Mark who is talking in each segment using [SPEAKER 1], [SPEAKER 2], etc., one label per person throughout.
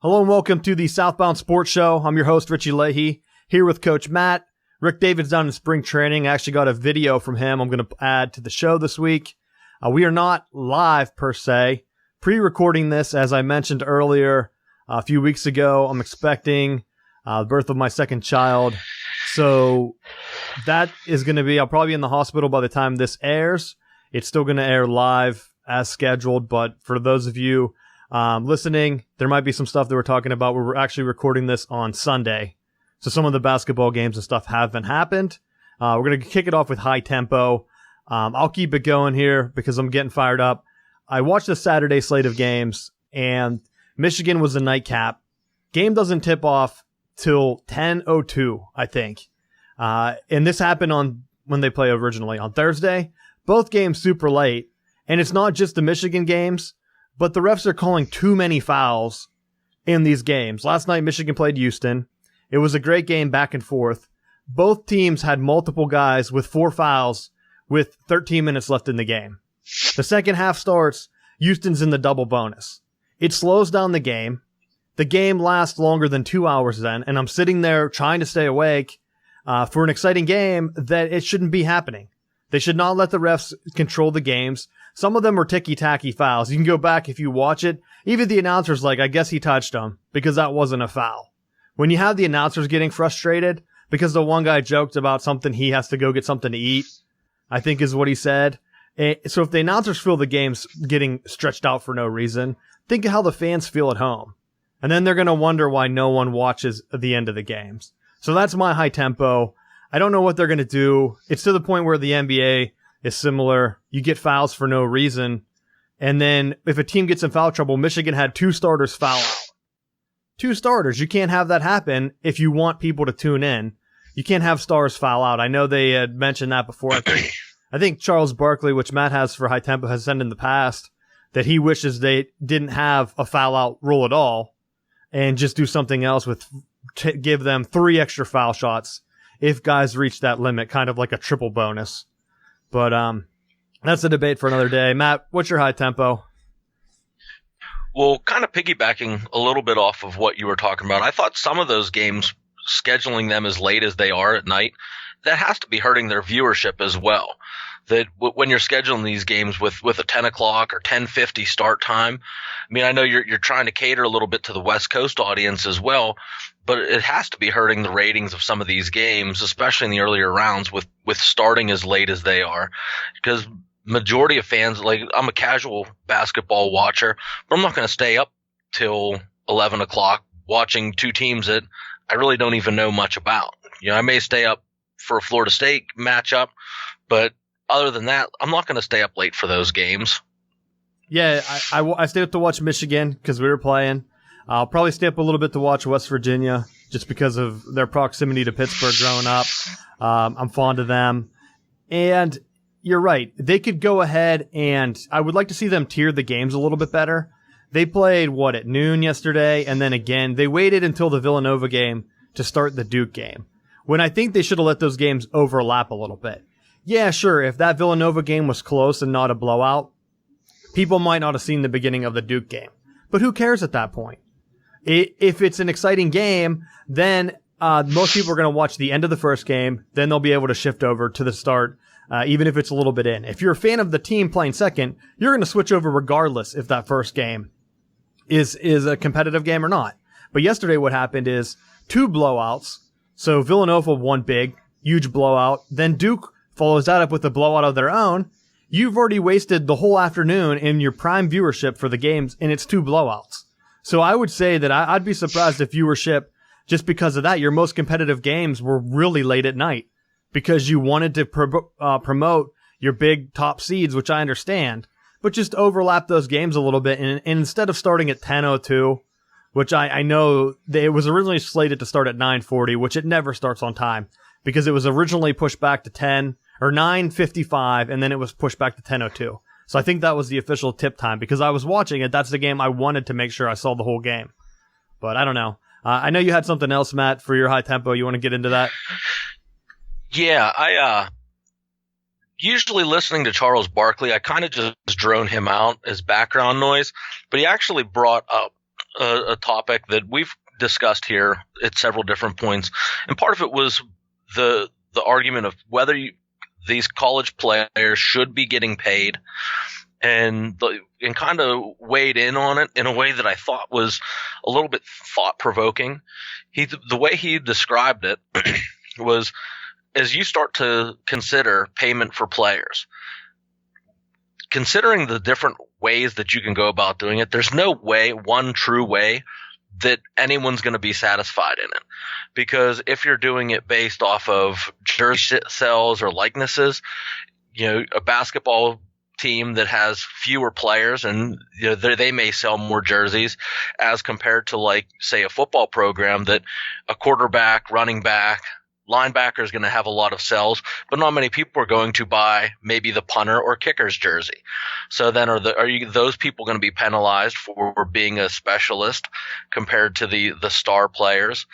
[SPEAKER 1] Hello and welcome to the Southbound Sports Show. I'm your host, Richie Leahy, here with Coach Matt. Rick David's down in spring training. I actually got a video from him I'm going to add to the show this week. We are not live per se. Pre-recording this, as I mentioned earlier, a few weeks ago. I'm expecting the birth of my second child. So that is going to be, I'll probably be in the hospital by the time this airs. It's still going to air live as scheduled, but for those of you listening, there might be some stuff that we're talking about. We're actually recording this on Sunday. So some of the basketball games and stuff haven't happened. We're going to kick it off with high tempo. I'll keep it going here because I'm getting fired up. I watched the Saturday slate of games, and Michigan was the nightcap. Game doesn't tip off till 10:02, I think. And this happened on when they play originally on Thursday. Both games super late. And it's not just the Michigan games, but the refs are calling too many fouls in these games. Last night, Michigan played Houston. It was a great game back and forth. Both teams had multiple guys with 4 fouls with 13 minutes left in the game. The second half starts, Houston's in the double bonus. It slows down the game. The game lasts longer than 2 hours then, and I'm sitting there trying to stay awake for an exciting game that it shouldn't be happening. They should not let the refs control the games. Some of them are ticky-tacky fouls. You can go back if you watch it. Even the announcer's like, I guess he touched him because that wasn't a foul. When you have the announcers getting frustrated because the one guy joked about something, he has to go get something to eat, I think is what he said. So if the announcers feel the game's getting stretched out for no reason, think of how the fans feel at home. And then they're going to wonder why no one watches the end of the games. So that's my high tempo. I don't know what they're going to do. It's to the point where the NBA is similar. You get fouls for no reason. And then if a team gets in foul trouble, Michigan had 2 starters foul out. 2 starters. You can't have that happen if you want people to tune in. You can't have stars foul out. I know they had mentioned that before. I think Charles Barkley, which Matt has for high tempo, has said in the past that he wishes they didn't have a foul out rule at all and just do something else with give them 3 extra foul shots if guys reach that limit, kind of like a triple bonus. But that's a debate for another day. Matt, what's your high tempo?
[SPEAKER 2] Well, kind of piggybacking a little bit off of what you were talking about, I thought some of those games, scheduling them as late as they are at night, that has to be hurting their viewership as well. That when you're scheduling these games with a 10 o'clock or 10:50 start time, I mean, I know you're trying to cater a little bit to the West Coast audience as well, but it has to be hurting the ratings of some of these games, especially in the earlier rounds with starting as late as they are. Because majority of fans, like, I'm a casual basketball watcher, but I'm not going to stay up till 11 o'clock watching 2 teams that I really don't even know much about. You know, I may stay up for a Florida State matchup, but other than that, I'm not going to stay up late for those games.
[SPEAKER 1] Yeah, I stayed up to watch Michigan because we were playing. I'll probably stay up a little bit to watch West Virginia just because of their proximity to Pittsburgh growing up. I'm fond of them. And you're right. They could go ahead and I would like to see them tier the games a little bit better. They played, at noon yesterday? And then again, they waited until the Villanova game to start the Duke game, when I think they should have let those games overlap a little bit. Yeah, sure, if that Villanova game was close and not a blowout, people might not have seen the beginning of the Duke game. But who cares at that point? If it's an exciting game, then most people are going to watch the end of the first game, then they'll be able to shift over to the start, even if it's a little bit in. If you're a fan of the team playing second, you're going to switch over regardless if that first game is a competitive game or not. But yesterday what happened is 2 blowouts. So Villanova won big, huge blowout. Then Duke follows that up with a blowout of their own. You've already wasted the whole afternoon in your prime viewership for the games, and it's 2 blowouts. So I would say that I'd be surprised if viewership, just because of that, your most competitive games were really late at night because you wanted to promote your big top seeds, which I understand, but just overlap those games a little bit. And instead of starting at 10:02, which I know it was originally slated to start at 9:40, which it never starts on time because it was originally pushed back to 9:55, and then it was pushed back to 10:02. So I think that was the official tip time because I was watching it. That's the game I wanted to make sure I saw the whole game. But I don't know. I know you had something else, Matt, for your high tempo. You want to get into that?
[SPEAKER 2] Yeah, I usually listening to Charles Barkley, I kind of just drone him out as background noise, but he actually brought up a topic that we've discussed here at several different points, and part of it was the argument of whether these college players should be getting paid, and kind of weighed in on it in a way that I thought was a little bit thought-provoking. The way he described it was, as you start to consider payment for players, considering the different ways that you can go about doing it, there's no one true way that anyone's going to be satisfied in it. Because if you're doing it based off of jersey sales or likenesses, a basketball team that has fewer players and they may sell more jerseys as compared to, like, say, a football program that a quarterback, running back, linebacker is going to have a lot of sales, but not many people are going to buy maybe the punter or kicker's jersey. So then are those people going to be penalized for being a specialist compared to the star players?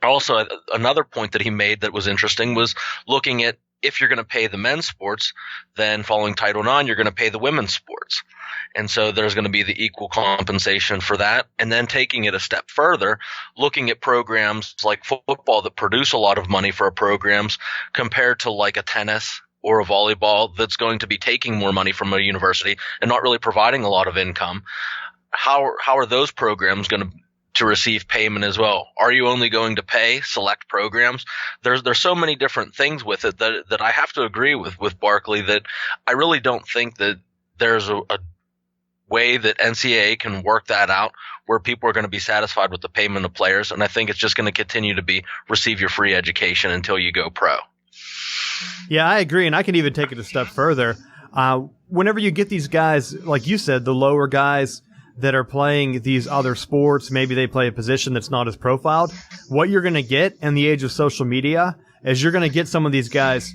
[SPEAKER 2] Also, another point that he made that was interesting was looking at, if you're going to pay the men's sports, then following Title IX, you're going to pay the women's sports. And so there's going to be the equal compensation for that. And then taking it a step further, looking at programs like football that produce a lot of money for programs compared to like a tennis or a volleyball that's going to be taking more money from a university and not really providing a lot of income. How are those programs going to receive payment as well? Are you only going to pay select programs? There's so many different things with it that I have to agree with Barkley, that I really don't think that there's a way that NCAA can work that out where people are going to be satisfied with the payment of players. And I think it's just going to continue to be receive your free education until you go pro.
[SPEAKER 1] Yeah, I agree. And I can even take it a step further. Whenever you get these guys, like you said, the lower guys that are playing these other sports, maybe they play a position that's not as profiled, what you're going to get in the age of social media is you're going to get some of these guys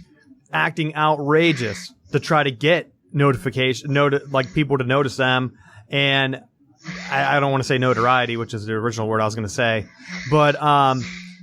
[SPEAKER 1] acting outrageous to try to get like people to notice them. And I don't want to say notoriety, which is the original word I was going to say, but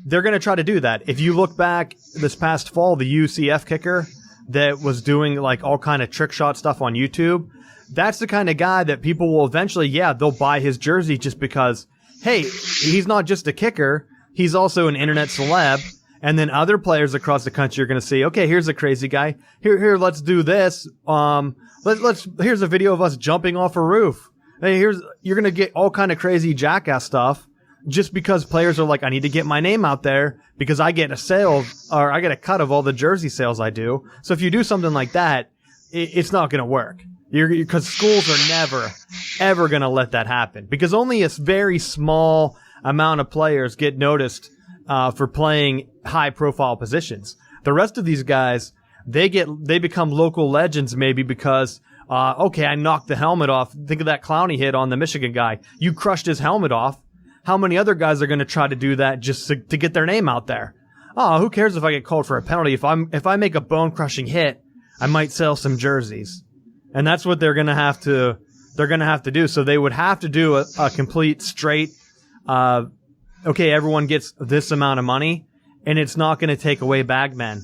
[SPEAKER 1] they're going to try to do that. If you look back this past fall, the UCF kicker that was doing like all kind of trick shot stuff on YouTube, that's the kind of guy that people will eventually, they'll buy his jersey just because, hey, he's not just a kicker, he's also an internet celeb. And then other players across the country are going to see, okay, here's a crazy guy. Here, let's do this. Here's a video of us jumping off a roof. Hey, you're going to get all kind of crazy jackass stuff just because players are like, I need to get my name out there because I get a sale or I get a cut of all the jersey sales I do. So if you do something like that, it's not going to work. Because schools are never, ever going to let that happen, because only a very small amount of players get noticed for playing high profile positions. The rest of these guys, they become local legends maybe because, okay, I knocked the helmet off. Think of that Clowney hit on the Michigan guy. You crushed his helmet off. How many other guys are going to try to do that just to get their name out there? Oh, who cares if I get called for a penalty? If I make a bone crushing hit, I might sell some jerseys. And that's what they're going to have to do. So they would have to do a complete straight, okay, everyone gets this amount of money, and it's not going to take away bagmen,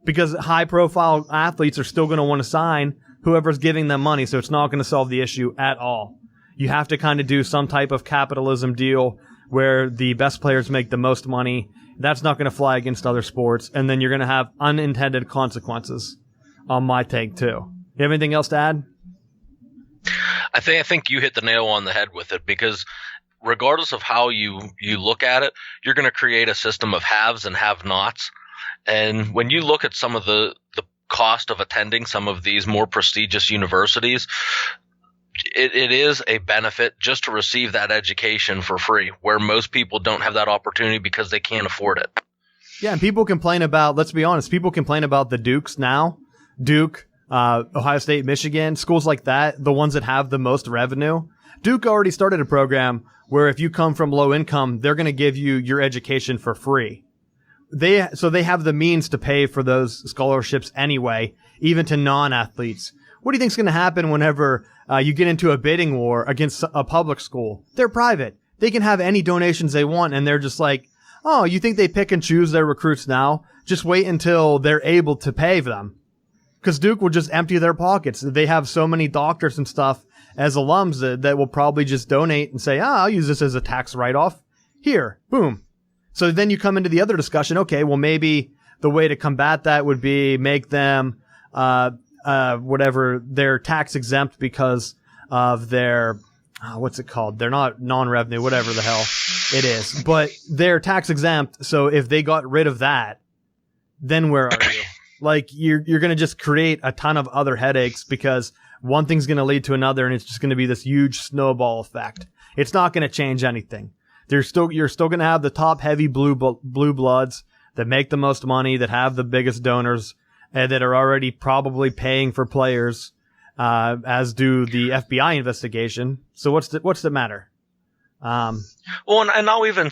[SPEAKER 1] because high profile athletes are still going to want to sign whoever's giving them money. So it's not going to solve the issue at all. You have to kind of do some type of capitalism deal where the best players make the most money. That's not going to fly against other sports. And then you're going to have unintended consequences on my take too. You have anything else to add?
[SPEAKER 2] I think you hit the nail on the head with it, because regardless of how you look at it, you're going to create a system of haves and have-nots. And when you look at some of the cost of attending some of these more prestigious universities, it is a benefit just to receive that education for free, where most people don't have that opportunity because they can't afford it.
[SPEAKER 1] Yeah, and people complain about, let's be honest, people complain about the Dukes now. Duke, Ohio State, Michigan, schools like that, the ones that have the most revenue. Duke already started a program where if you come from low income, they're going to give you your education for free. So they have the means to pay for those scholarships anyway, even to non-athletes. What do you think is going to happen whenever you get into a bidding war against a public school? They're private. They can have any donations they want, and they're just like, oh, you think they pick and choose their recruits now? Just wait until they're able to pay them. Because Duke will just empty their pockets. They have so many doctors and stuff as alums that will probably just donate and say, I'll use this as a tax write-off. Here, boom. So then you come into the other discussion. Okay, well, maybe the way to combat that would be make them, they're tax exempt because of their, what's it called? They're not non-revenue, whatever the hell it is, but they're tax exempt. So if they got rid of that, then where are you? Like, you're going to just create a ton of other headaches because one thing's going to lead to another, and it's just going to be this huge snowball effect. It's not going to change anything. You're still going to have the top heavy blue bloods that make the most money, that have the biggest donors, and that are already probably paying for players, as do the FBI investigation. So what's the matter?
[SPEAKER 2] Well, and I'll even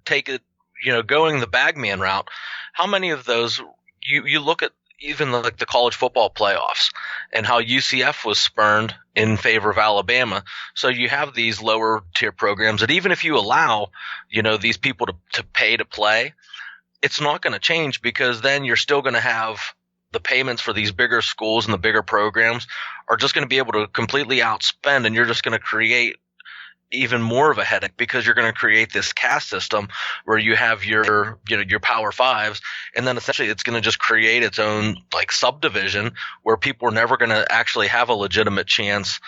[SPEAKER 2] take it, going the bagman route. How many of those you look at, even like the college football playoffs, and how UCF was spurned in favor of Alabama. So you have these lower tier programs that even if you allow, these people to pay to play, it's not going to change, because then you're still going to have the payments for these bigger schools, and the bigger programs are just going to be able to completely outspend, and you're just going to create even more of a headache, because you're going to create this caste system where you have your power fives, and then essentially it's going to just create its own like subdivision where people are never going to actually have a legitimate chance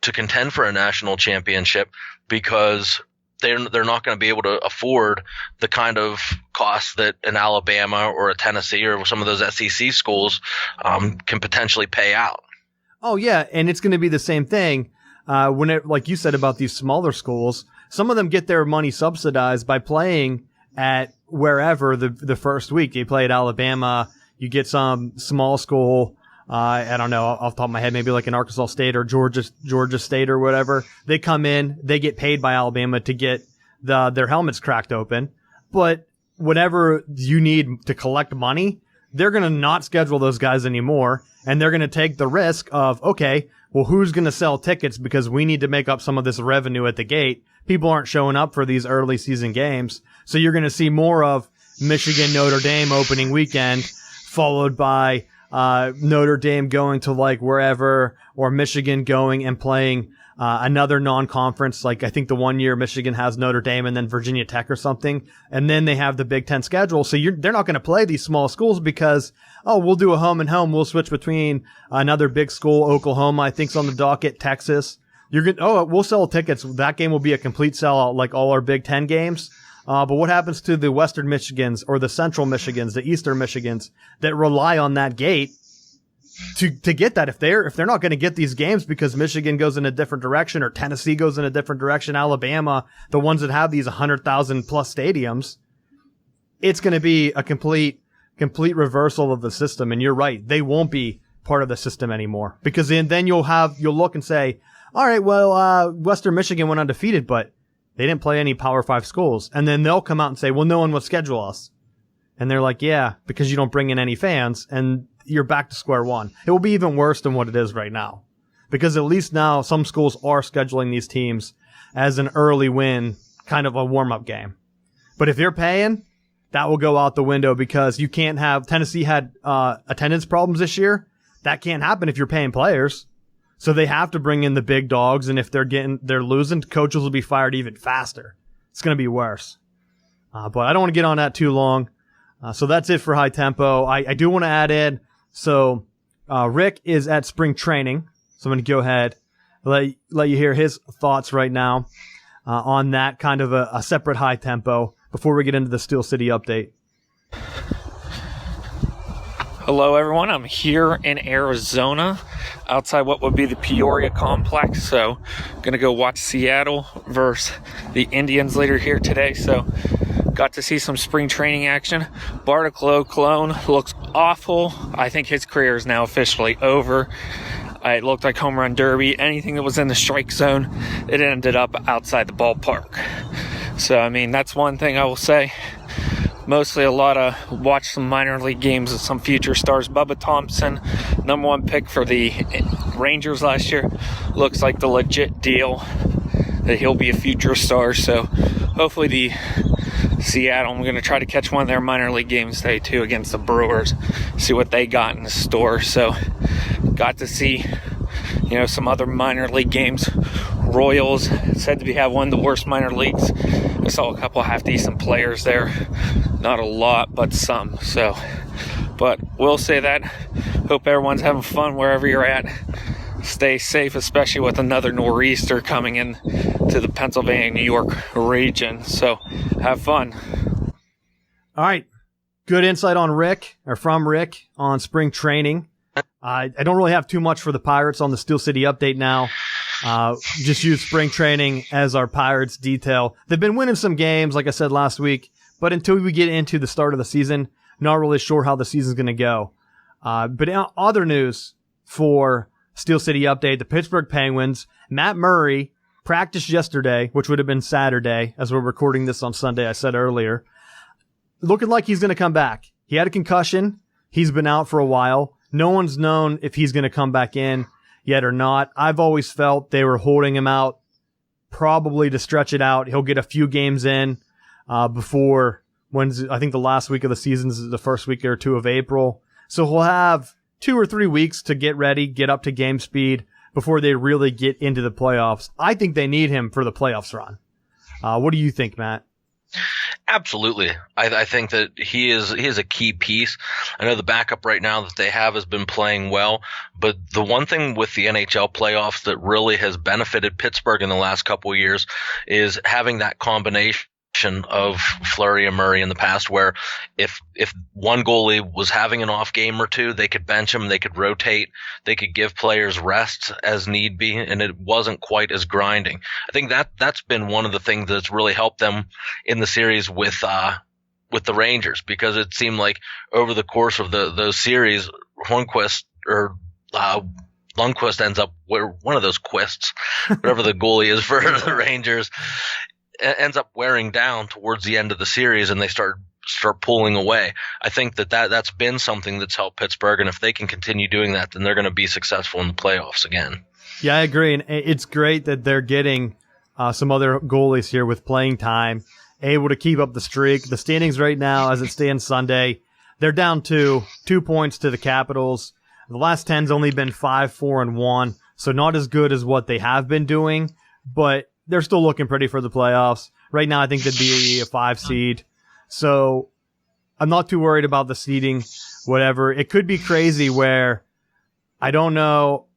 [SPEAKER 2] to contend for a national championship, because they're not going to be able to afford the kind of costs that an Alabama or a Tennessee or some of those SEC schools can potentially pay out.
[SPEAKER 1] Oh yeah, and it's going to be the same thing. Like you said about these smaller schools, some of them get their money subsidized by playing at wherever the first week. You play at Alabama, you get some small school, I don't know, off the top of my head, maybe like an Arkansas State or Georgia State or whatever. They come in, they get paid by Alabama to get their helmets cracked open. But whatever you need to collect money, they're going to not schedule those guys anymore. And they're going to take the risk of, okay, well, who's going to sell tickets, because we need to make up some of this revenue at the gate. People aren't showing up for these early season games. So you're going to see more of Michigan, Notre Dame opening weekend, followed by Notre Dame going to like wherever, or Michigan going and playing another non-conference. Like I think the one year Michigan has Notre Dame and then Virginia Tech or something. And then they have the Big Ten schedule. So they're not going to play these small schools because, we'll do a home and home. We'll switch between another big school, Oklahoma, I think's on the docket, Texas. We'll sell tickets. That game will be a complete sellout like all our Big Ten games. But what happens to the Western Michigans or the Central Michigans, the Eastern Michigans that rely on that gate to get that? If they're not going to get these games because Michigan goes in a different direction or Tennessee goes in a different direction, Alabama, the ones that have these 100,000 plus stadiums, it's going to be a complete reversal of the system. And you're right. They won't be part of the system anymore, because then you'll look and say, all right, well, Western Michigan went undefeated, but they didn't play any Power 5 schools. And then they'll come out and say, well, no one will schedule us. And they're like, yeah, because you don't bring in any fans, and you're back to square one. It will be even worse than what it is right now, because at least now some schools are scheduling these teams as an early win, kind of a warm-up game. But if you're paying, that will go out the window, because you can't have, Tennessee had attendance problems this year. That can't happen if you're paying players. So they have to bring in the big dogs, and if they're losing, coaches will be fired even faster. It's going to be worse. But I don't want to get on that too long. So that's it for High Tempo. I do want to add in, so Rick is at spring training, so I'm going to go ahead and let you hear his thoughts right now on that, kind of a separate High Tempo, before we get into the Steel City update.
[SPEAKER 3] Hello, everyone. I'm here in Arizona, outside what would be the Peoria complex. So, going to go watch Seattle versus the Indians later here today. So, got to see some spring training action. Bartolo Colon looks awful. I think his career is now officially over. It looked like home run derby. Anything that was in the strike zone, it ended up outside the ballpark. So, I mean, that's one thing I will say. Mostly watch some minor league games of some future stars. Bubba Thompson, number one pick for the Rangers last year, looks like the legit deal that he'll be a future star. So hopefully the Seattle, I'm going to try to catch one of their minor league games today too against the Brewers, see what they got in the store. So got to see some other minor league games. Royals said to have one of the worst minor leagues. I saw a couple half decent players there. Not a lot, but some. But we'll say that. Hope everyone's having fun wherever you're at. Stay safe, especially with another nor'easter coming in to the Pennsylvania, New York region. So have fun.
[SPEAKER 1] All right. Good insight on from Rick on spring training. I don't really have too much for the Pirates on the Steel City update now. Just use spring training as our Pirates detail. They've been winning some games, like I said last week, but until we get into the start of the season, not really sure how the season's going to go. But other news for Steel City update, the Pittsburgh Penguins, Matt Murray practiced yesterday, which would have been Saturday, as we're recording this on Sunday, I said earlier. Looking like he's going to come back. He had a concussion. He's been out for a while. No one's known if he's going to come back in yet or not. I've always felt they were holding him out probably to stretch it out. He'll get a few games in before I think the last week of the season is the first week or two of April. So he'll have 2 or 3 weeks to get ready, get up to game speed before they really get into the playoffs. I think they need him for the playoffs run. What do you think, Matt?
[SPEAKER 2] Absolutely. I think that he is a key piece. I know the backup right now that they have has been playing well, but the one thing with the NHL playoffs that really has benefited Pittsburgh in the last couple of years is having that combination of Fleury and Murray in the past, where if one goalie was having an off game or two, they could bench him, they could rotate, they could give players rest as need be, and it wasn't quite as grinding. I think that's been one of the things that's really helped them in the series with the Rangers, because it seemed like over the course of those series, Lundqvist ends up where one of those quists, whatever the goalie is for the Rangers, ends up wearing down towards the end of the series, and they start pulling away. I think that's been something that's helped Pittsburgh, and if they can continue doing that, then they're going to be successful in the playoffs again. Yeah,
[SPEAKER 1] I agree, and it's great that they're getting some other goalies here with playing time, able to keep up the streak. The standings right now, as it stands Sunday, they're down 2 points to the Capitals. The last 10's only been 5-4-1, so not as good as what they have been doing, but they're still looking pretty for the playoffs. Right now, I think they'd be a 5 seed. So I'm not too worried about the seeding, whatever. It could be crazy where I don't know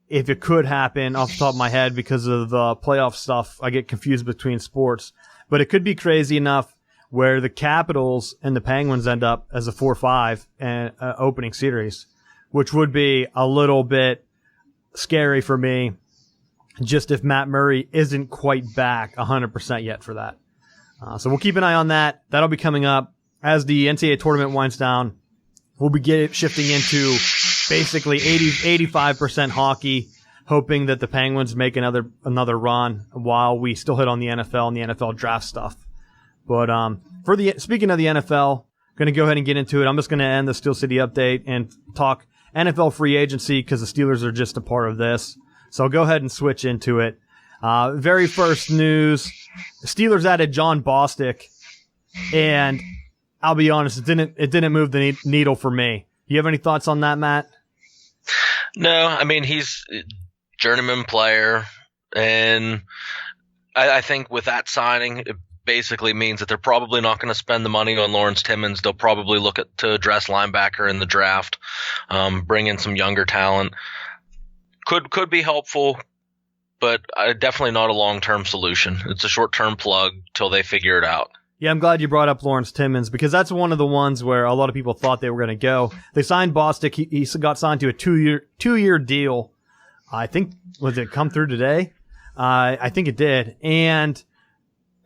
[SPEAKER 1] if it could happen off the top of my head because of the playoff stuff. I get confused between sports. But it could be crazy enough where the Capitals and the Penguins end up as a 4-5 and opening series, which would be a little bit scary for me. Just if Matt Murray isn't quite back 100% yet for that. So we'll keep an eye on that. That'll be coming up as the NCAA tournament winds down. We'll be shifting into basically 85% hockey, hoping that the Penguins make another run while we still hit on the NFL and the NFL draft stuff. But speaking of the NFL, going to go ahead and get into it. I'm just going to end the Steel City update and talk NFL free agency because the Steelers are just a part of this. So I'll go ahead and switch into it. Very first news, the Steelers added John Bostic, and I'll be honest, it didn't move the needle for me. You have any thoughts on that, Matt?
[SPEAKER 2] No, I mean, he's a journeyman player, and I think with that signing, it basically means that they're probably not going to spend the money on Lawrence Timmons. They'll probably look to address linebacker in the draft, bring in some younger talent. Could be helpful, but definitely not a long-term solution. It's a short-term plug till they figure it out.
[SPEAKER 1] Yeah, I'm glad you brought up Lawrence Timmons because that's one of the ones where a lot of people thought they were going to go. They signed Bostic. He got signed to a two-year deal. I think, was it come through today? I think it did. And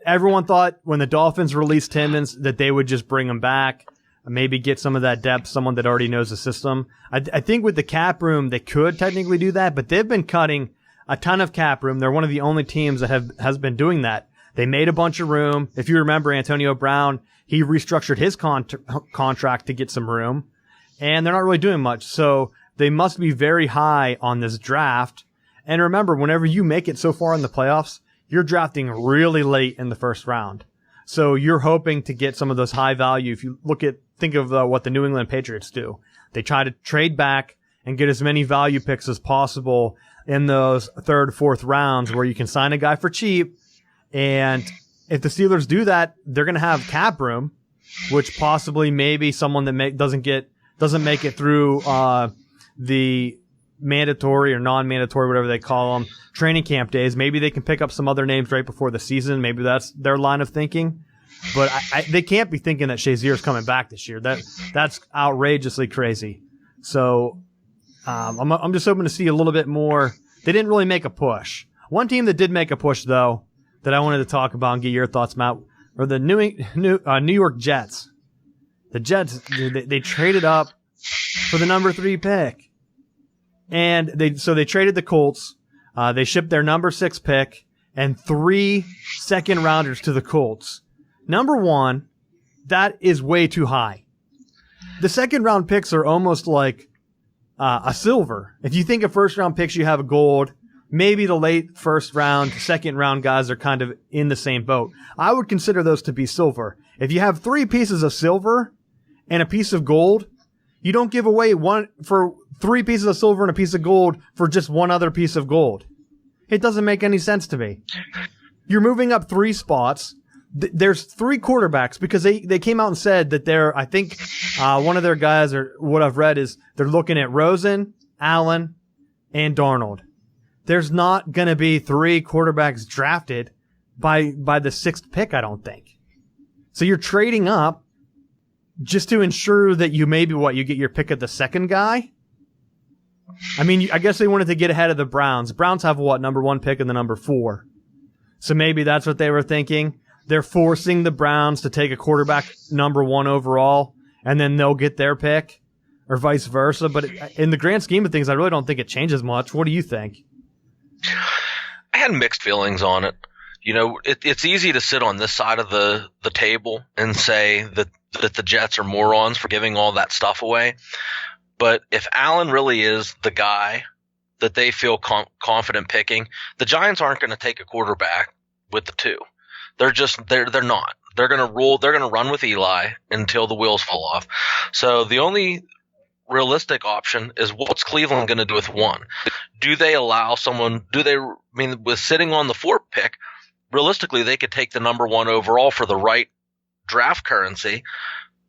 [SPEAKER 1] everyone thought when the Dolphins released Timmons that they would just bring him back. Maybe get some of that depth, someone that already knows the system. I think with the cap room, they could technically do that, but they've been cutting a ton of cap room. They're one of the only teams that has been doing that. They made a bunch of room. If you remember Antonio Brown, he restructured his contract to get some room, and they're not really doing much. So they must be very high on this draft. And remember, whenever you make it so far in the playoffs, you're drafting really late in the first round. So you're hoping to get some of those high value. If you think of what the New England Patriots do, they try to trade back, and get as many value picks as possible in those third, fourth rounds where you can sign a guy for cheap. And if the Steelers do that, they're going to have cap room, which possibly maybe someone that doesn't make it through the mandatory or non-mandatory, whatever they call them, training camp days. Maybe they can pick up some other names right before the season. Maybe that's their line of thinking. But they can't be thinking that Shazier's coming back this year. That's outrageously crazy. So I'm just hoping to see a little bit more. They didn't really make a push. One team that did make a push, though, that I wanted to talk about and get your thoughts, Matt, are the New York Jets. The Jets, they traded up for the number 3 pick. And they traded the Colts. They shipped their number 6 pick and 3 second rounders to the Colts. Number 1, that is way too high. The second round picks are almost like a silver. If you think of first round picks, you have a gold. Maybe the late first round, second round guys are kind of in the same boat. I would consider those to be silver. If you have 3 pieces of silver and a piece of gold, you don't give away 3 pieces of silver and a piece of gold for just one other piece of gold. It doesn't make any sense to me. You're moving up 3 spots. There's 3 quarterbacks because they came out and said that I think one of their guys, or what I've read, is they're looking at Rosen, Allen, and Darnold. There's not going to be 3 quarterbacks drafted by the 6th pick, I don't think. So you're trading up just to ensure that you you get your pick of the second guy. I mean, I guess they wanted to get ahead of the Browns. Browns have number 1 pick and the number 4. So maybe that's what they were thinking. They're forcing the Browns to take a quarterback number 1 overall, and then they'll get their pick, or vice versa. But in the grand scheme of things, I really don't think it changes much. What do you think?
[SPEAKER 2] I had mixed feelings on it. You know, it's easy to sit on this side of the table and say that the Jets are morons for giving all that stuff away. But if Allen really is the guy that they feel confident picking, the Giants aren't going to take a quarterback with the 2. They're not. They're going to run with Eli until the wheels fall off. So the only realistic option is what's Cleveland going to do with 1? Do they allow someone, with sitting on the 4th pick, realistically they could take the number 1 overall for the right draft currency,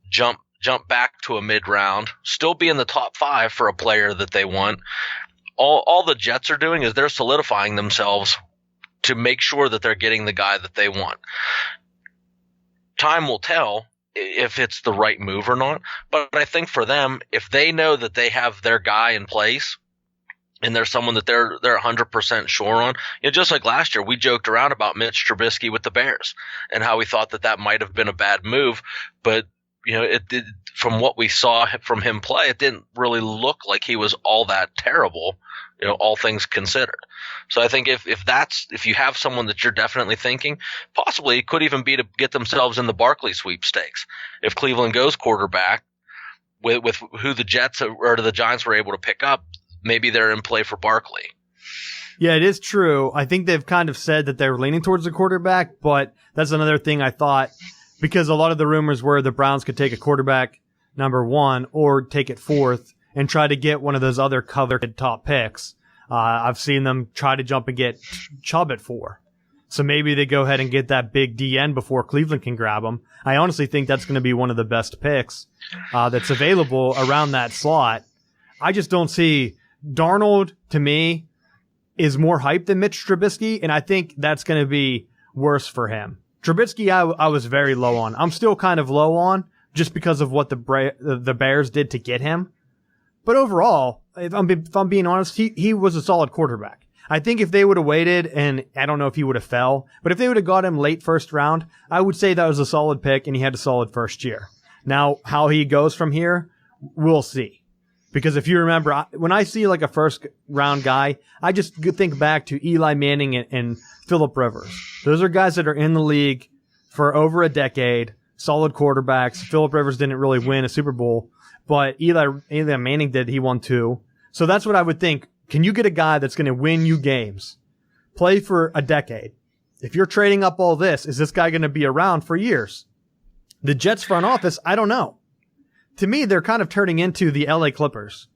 [SPEAKER 2] jump back to a mid-round, still be in the top 5 for a player that they want. All the Jets are doing is they're solidifying themselves to make sure that they're getting the guy that they want. Time will tell if it's the right move or not. But I think for them, if they know that they have their guy in place and there's someone that they're 100% sure on, just like last year, we joked around about Mitch Trubisky with the Bears and how we thought that might have been a bad move. But, it did, from what we saw from him play, it didn't really look like he was all that terrible, all things considered. So I think if you have someone that you're definitely thinking, possibly it could even be to get themselves in the Barkley sweepstakes. If Cleveland goes quarterback with who the Jets or the Giants were able to pick up, maybe they're in play for Barkley.
[SPEAKER 1] Yeah, it is true. I think they've kind of said that they're leaning towards the quarterback, but that's another thing I thought, because a lot of the rumors were the Browns could take a quarterback number 1 or take it 4th and try to get one of those other coveted top picks. I've seen them try to jump and get Chubb at 4. So maybe they go ahead and get that big DN before Cleveland can grab him. I honestly think that's going to be one of the best picks that's available around that slot. I just don't see Darnold, to me, is more hype than Mitch Trubisky, and I think that's going to be worse for him. Trubisky, I was very low on. I'm still kind of low on just because of what the Bears did to get him. But overall, if I'm being honest, he was a solid quarterback. I think if they would have waited, and I don't know if he would have fell, but if they would have got him late first round, I would say that was a solid pick and he had a solid first year. Now, how he goes from here, we'll see. Because if you remember, when I see like a first round guy, I just think back to Eli Manning and Phillip Rivers. Those are guys that are in the league for over a decade, solid quarterbacks. Phillip Rivers didn't really win a Super Bowl, but Eli Manning did. He won 2. So that's what I would think. Can you get a guy that's going to win you games, play for a decade? If you're trading up all this, is this guy going to be around for years? The Jets front office, I don't know. To me, they're kind of turning into the LA Clippers.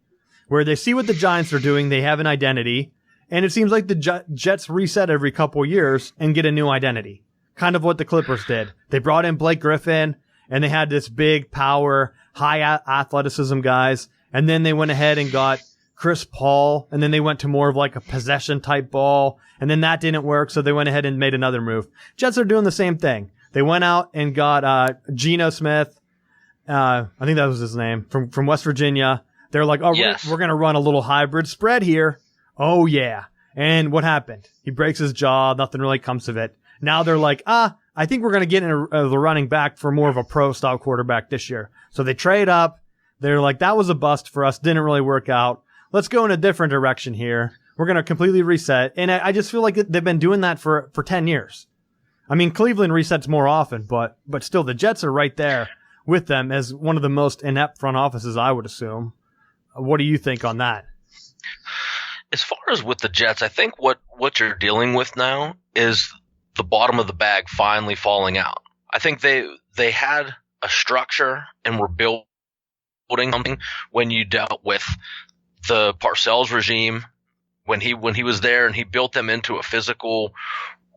[SPEAKER 1] where they see what the Giants are doing, they have an identity, and it seems like the Jets reset every couple years and get a new identity. Kind of what the Clippers did. They brought in Blake Griffin, and they had this big power, high athleticism guys, and then they went ahead and got Chris Paul, and then they went to more of like a possession type ball, and then that didn't work, so they went ahead and made another move. Jets are doing the same thing. They went out and got Geno Smith, I think that was his name, from West Virginia. They're like, oh,
[SPEAKER 2] yes,
[SPEAKER 1] we're going to run a little hybrid spread here. Oh, yeah. And what happened? He breaks his jaw. Nothing really comes of it. Now they're like, I think we're going to get in the running back for more of a pro-style quarterback this year. So they trade up. They're like, that was a bust for us. Didn't really work out. Let's go in a different direction here. We're going to completely reset. And I just feel like they've been doing that for 10 years. I mean, Cleveland resets more often, but still the Jets are right there with them as one of the most inept front offices, I would assume. What do you think on that?
[SPEAKER 2] As far as with the Jets, I think what you're dealing with now is the bottom of the bag finally falling out. I think they had a structure and were building something when you dealt with the Parcells regime, when he was there and he built them into a physical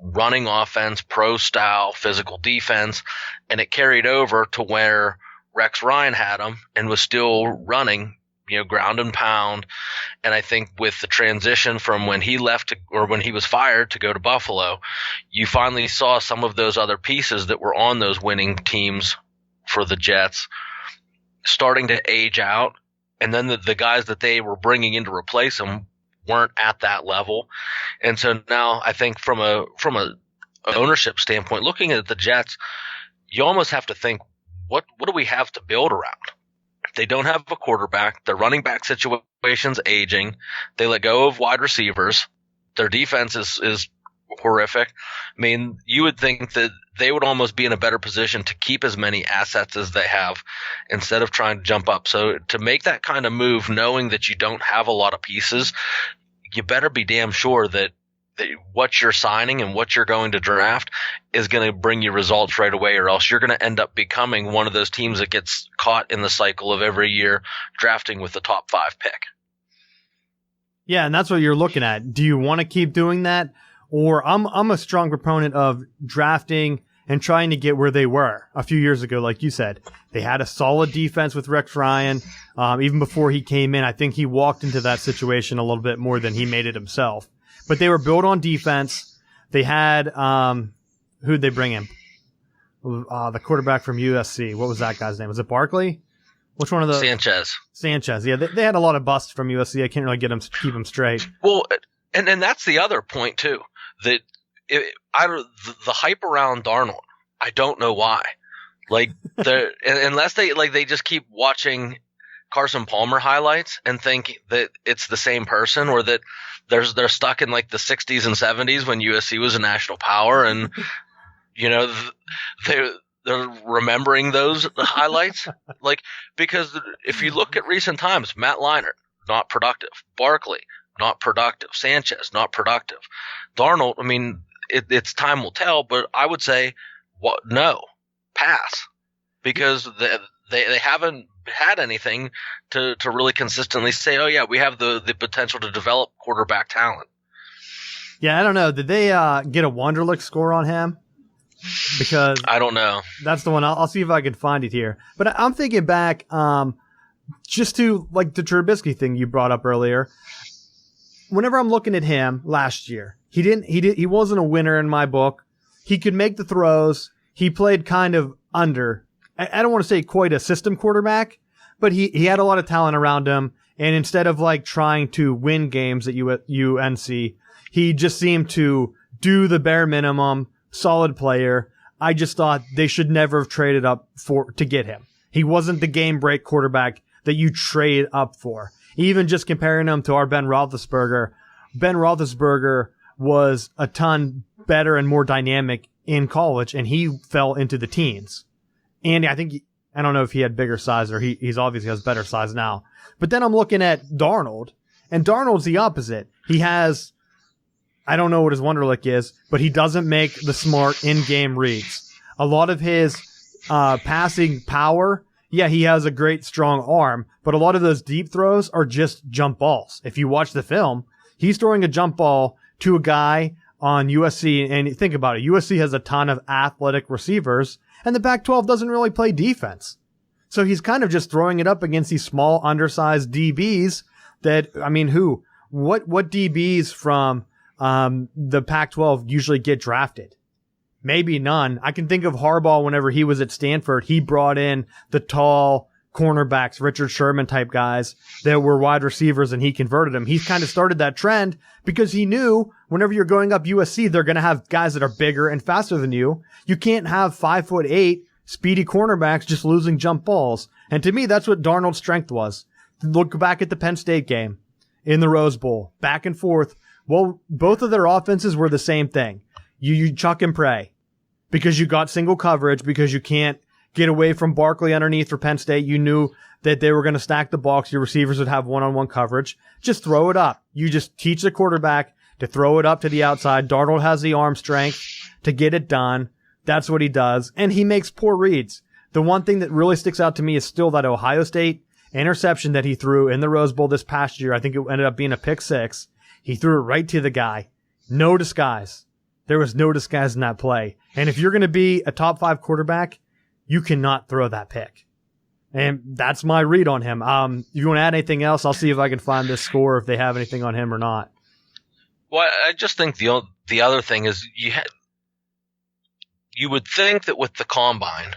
[SPEAKER 2] running offense, pro style, physical defense, and it carried over to where Rex Ryan had them and was still running, ground and pound. And I think with the transition from when he left or when he was fired to go to Buffalo, you finally saw some of those other pieces that were on those winning teams for the Jets starting to age out. And then the guys that they were bringing in to replace him weren't at that level. And so now I think from a ownership standpoint, looking at the Jets, you almost have to think, what do we have to build around? They don't have a quarterback. Their running back situation's aging. They let go of wide receivers. Their defense is horrific. I mean, you would think that they would almost be in a better position to keep as many assets as they have instead of trying to jump up. So to make that kind of move, knowing that you don't have a lot of pieces, you better be damn sure that what you're signing and what you're going to draft is going to bring you results right away, or else you're going to end up becoming one of those teams that gets caught in the cycle of every year drafting with the top 5 pick.
[SPEAKER 1] Yeah, and that's what you're looking at. Do you want to keep doing that? Or I'm a strong proponent of drafting and trying to get where they were a few years ago. Like you said, they had a solid defense with Rex Ryan. Even before he came in, I think he walked into that situation a little bit more than he made it himself. But they were built on defense. They had who'd they bring in? The quarterback from USC. What was that guy's name? Was it Barkley? Which one of the Sanchez? Yeah, they had a lot of busts from USC. I can't really keep them straight.
[SPEAKER 2] Well, and that's the other point too. That the hype around Darnold, I don't know why. Like unless they just keep watching Carson Palmer highlights and think that it's the same person, or that they're stuck in like the 60s and 70s when USC was a national power, and they're remembering those highlights. Like, because if you look at recent times, Matt Leinart, not productive. Barkley, not productive. Sanchez, not productive. Darnold, I mean, it's time will tell, but I would say, no, pass, because they haven't had anything to really consistently say, oh yeah, we have the potential to develop quarterback talent.
[SPEAKER 1] Yeah, I don't know. Did they get a Wonderlic score on him? Because
[SPEAKER 2] I don't know.
[SPEAKER 1] That's the one. I'll see if I can find it here. But I'm thinking back, just to like the Trubisky thing you brought up earlier. Whenever I'm looking at him last year, he wasn't a winner in my book. He could make the throws. He played kind of under. I don't want to say quite a system quarterback, but he had a lot of talent around him. And instead of like trying to win games at UNC, he just seemed to do the bare minimum. Solid player. I just thought they should never have traded up to get him. He wasn't the game break quarterback that you trade up for. Even just comparing him to our Ben Roethlisberger, Ben Roethlisberger was a ton better and more dynamic in college, and he fell into the teens. And I don't know if he had bigger size, or he's obviously has better size now. But then I'm looking at Darnold, and Darnold's the opposite. He has, I don't know what his Wonderlic is, but he doesn't make the smart in-game reads. A lot of his passing power yeah, he has a great strong arm, but a lot of those deep throws are just jump balls. If you watch the film, he's throwing a jump ball to a guy on USC, and think about it. USC has a ton of athletic receivers, and the Pac-12 doesn't really play defense. So he's kind of just throwing it up against these small, undersized DBs that, I mean, what DBs from the Pac-12 usually get drafted? Maybe none. I can think of Harbaugh whenever he was at Stanford. He brought in the tall cornerbacks, Richard Sherman type guys that were wide receivers, and he converted them. He's kind of started that trend because he knew whenever you're going up USC, they're going to have guys that are bigger and faster than you. You can't have 5'8" speedy cornerbacks just losing jump balls. And to me, that's what Darnold's strength was. Look back at the Penn State game in the Rose Bowl, back and forth. Well, both of their offenses were the same thing. You chuck and pray because you got single coverage, because you can't get away from Barkley underneath for Penn State. You knew that they were going to stack the box. Your receivers would have one-on-one coverage. Just throw it up. You just teach the quarterback to throw it up to the outside. Darnold has the arm strength to get it done. That's what he does. And he makes poor reads. The one thing that really sticks out to me is still that Ohio State interception that he threw in the Rose Bowl this past year. I think it ended up being a pick six. He threw it right to the guy. No disguise. There was no disguise in that play. And if you're going to be a top 5 quarterback, you cannot throw that pick. And that's my read on him. If you want to add anything else, I'll see if I can find this score, if they have anything on him or not.
[SPEAKER 2] Well, I just think the other thing is you would think that with the combine,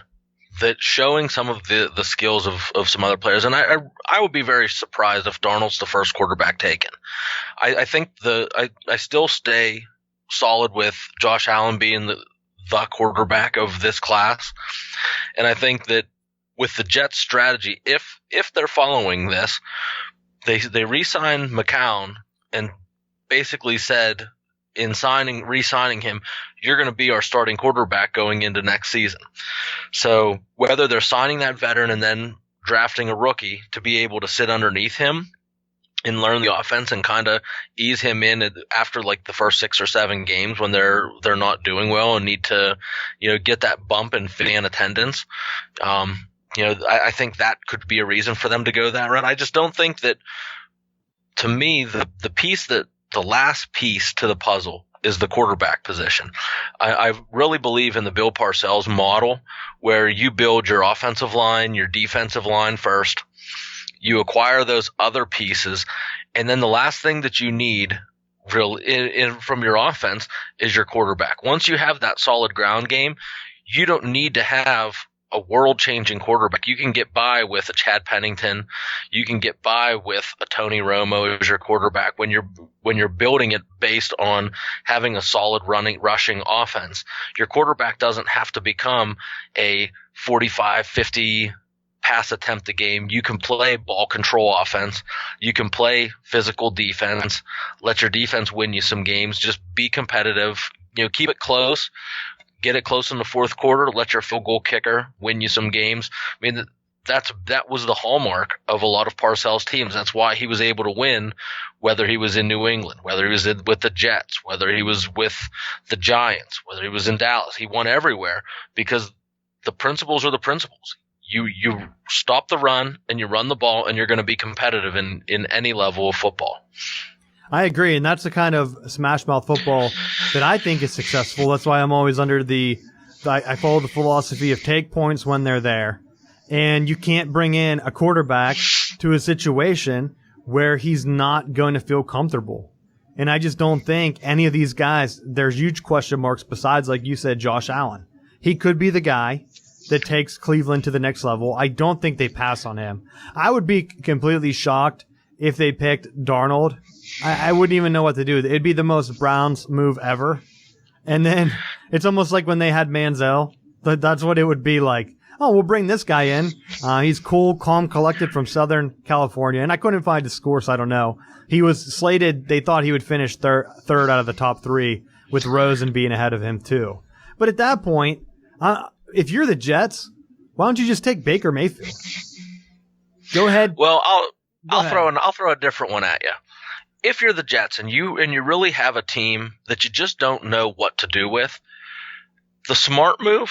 [SPEAKER 2] that showing some of the skills of some other players, and I would be very surprised if Darnold's the first quarterback taken. I think I still stay solid with Josh Allen being the quarterback of this class, and I think that with the Jets' strategy, if they're following this, they re-signed McCown and basically said in re-signing him, you're going to be our starting quarterback going into next season. So whether they're signing that veteran and then drafting a rookie to be able to sit underneath him and learn the offense and kind of ease him in after like the first 6 or 7 games when they're not doing well and need to, get that bump in fan attendance. I think that could be a reason for them to go that route. I just don't think that, to me, the last piece to the puzzle is the quarterback position. I really believe in the Bill Parcells model, where you build your offensive line, your defensive line first. You acquire those other pieces, and then the last thing that you need from your offense is your quarterback. Once you have that solid ground game, you don't need to have a world-changing quarterback. You can get by with a Chad Pennington. You can get by with a Tony Romo as your quarterback when you're building it based on having a solid rushing offense. Your quarterback doesn't have to become a 45, 50 pass attempt a game. You can play ball control offense. You can play physical defense. Let your defense win you some games. Just be competitive. Keep it close. Get it close in the fourth quarter. Let your field goal kicker win you some games. I mean, that was the hallmark of a lot of Parcells' teams. That's why he was able to win, whether he was in New England, whether he was with the Jets, whether he was with the Giants, whether he was in Dallas. He won everywhere because the principles are the principles. You stop the run and you run the ball, and you're going to be competitive in any level of football.
[SPEAKER 1] I agree, and that's the kind of smash mouth football that I think is successful. That's why I'm always under I follow the philosophy of take points when they're there. And you can't bring in a quarterback to a situation where he's not going to feel comfortable. And I just don't think any of these guys, there's huge question marks besides, like you said, Josh Allen. He could be the guy that takes Cleveland to the next level. I don't think they pass on him. I would be completely shocked if they picked Darnold. I wouldn't even know what to do. It'd be the most Browns move ever. And then it's almost like when they had Manziel. That's what it would be like. Oh, we'll bring this guy in. He's cool, calm, collected from Southern California. And I couldn't find his score, so I don't know. He was slated. They thought he would finish third out of the top 3, with Rosen being ahead of him too. But at that point, if you're the Jets, why don't you just take Baker Mayfield? Go ahead.
[SPEAKER 2] Well, I'll throw a different one at you. If you're the Jets and you really have a team that you just don't know what to do with, the smart move,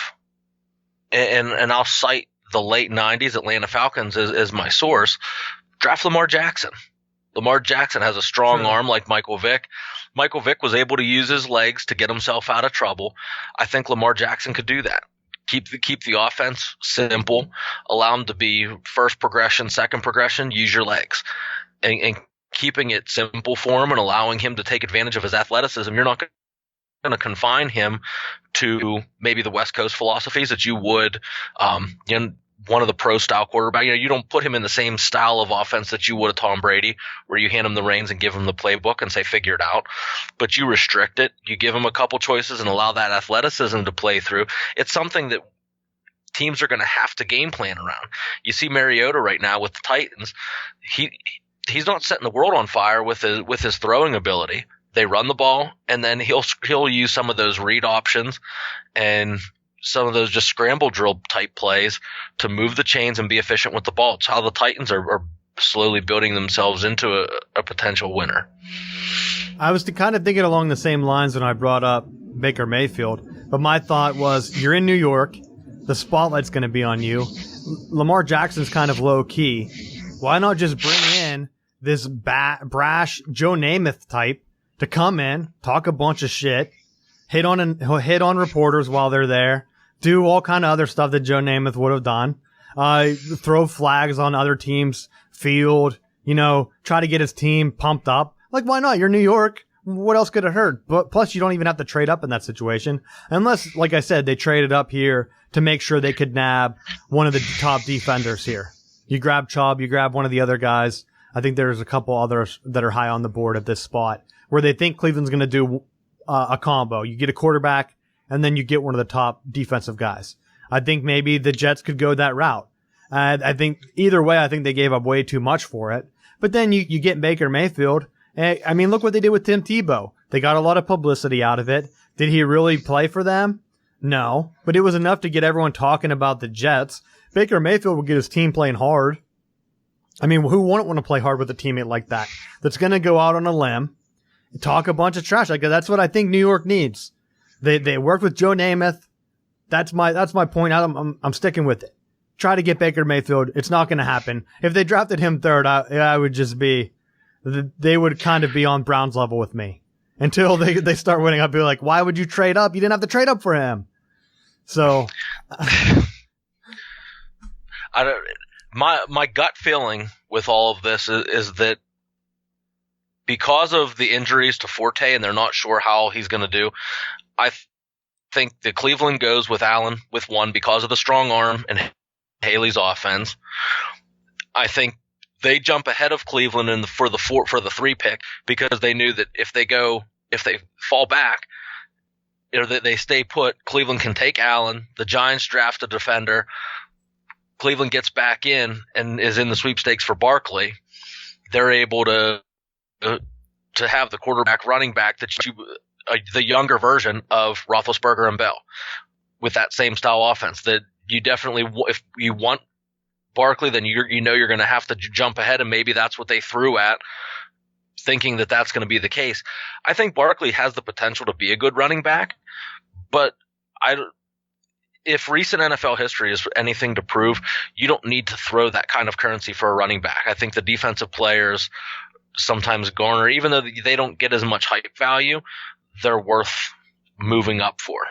[SPEAKER 2] and I'll cite the late 90s, Atlanta Falcons is my source. Draft Lamar Jackson. Lamar Jackson has a strong arm like Michael Vick. Michael Vick was able to use his legs to get himself out of trouble. I think Lamar Jackson could do that. Keep the offense simple. Allow him to be first progression, second progression. Use your legs, and keeping it simple for him and allowing him to take advantage of his athleticism. You're not going to confine him to maybe the West Coast philosophies that you would, one of the pro style quarterback. You don't put him in the same style of offense that you would a Tom Brady, where you hand him the reins and give him the playbook and say, figure it out. But you restrict it. You give him a couple choices and allow that athleticism to play through. It's something that teams are going to have to game plan around. You see Mariota right now with the Titans. He's not setting the world on fire with his throwing ability. They run the ball, and then he'll use some of those read options and some of those just scramble drill type plays to move the chains and be efficient with the ball. It's how the Titans are slowly building themselves into a potential winner.
[SPEAKER 1] I was kind of thinking along the same lines when I brought up Baker Mayfield, but my thought was, you're in New York, the spotlight's going to be on you. Lamar Jackson's kind of low key. Why not just bring in this brash Joe Namath type to come in, talk a bunch of shit, hit on reporters while they're there, do all kind of other stuff that Joe Namath would have done, throw flags on other teams' field, try to get his team pumped up. Like, why not? You're New York. What else could it hurt? But plus, you don't even have to trade up in that situation. Unless, like I said, they traded up here to make sure they could nab one of the top defenders here. You grab Chubb, you grab one of the other guys. I think there's a couple others that are high on the board at this spot where they think Cleveland's going to do a combo. You get a quarterback, and then you get one of the top defensive guys. I think maybe the Jets could go that route. I think either way, I think they gave up way too much for it. But then you get Baker Mayfield. I mean, look what they did with Tim Tebow. They got a lot of publicity out of it. Did he really play for them? No. But it was enough to get everyone talking about the Jets. Baker Mayfield will get his team playing hard. I mean, who wouldn't want to play hard with a teammate like that? That's going to go out on a limb, talk a bunch of trash. Like, that's what I think New York needs. They worked with Joe Namath. That's my point. I'm sticking with it. Try to get Baker Mayfield. It's not going to happen. If they drafted him third, I would just be, they would kind of be on Browns level with me until they start winning. I'd be like, why would you trade up? You didn't have to trade up for him. So,
[SPEAKER 2] my gut feeling with all of this is that because of the injuries to Forte and they're not sure how he's going to do, I think that Cleveland goes with Allen with one because of the strong arm and Haley's offense. I think they jump ahead of Cleveland for the 3 pick because they knew that if they fall back or that they stay put, Cleveland can take Allen. The Giants draft a defender. Cleveland gets back in and is in the sweepstakes for Barkley. They're able to have the quarterback running back the younger version of Roethlisberger and Bell with that same style offense that you definitely, if you want Barkley, then you're going to have to jump ahead, and maybe that's what they threw at, thinking that that's going to be the case. I think Barkley has the potential to be a good running back, but if recent NFL history is anything to prove, you don't need to throw that kind of currency for a running back. I think the defensive players sometimes garner, even though they don't get as much hype value, they're worth moving up for.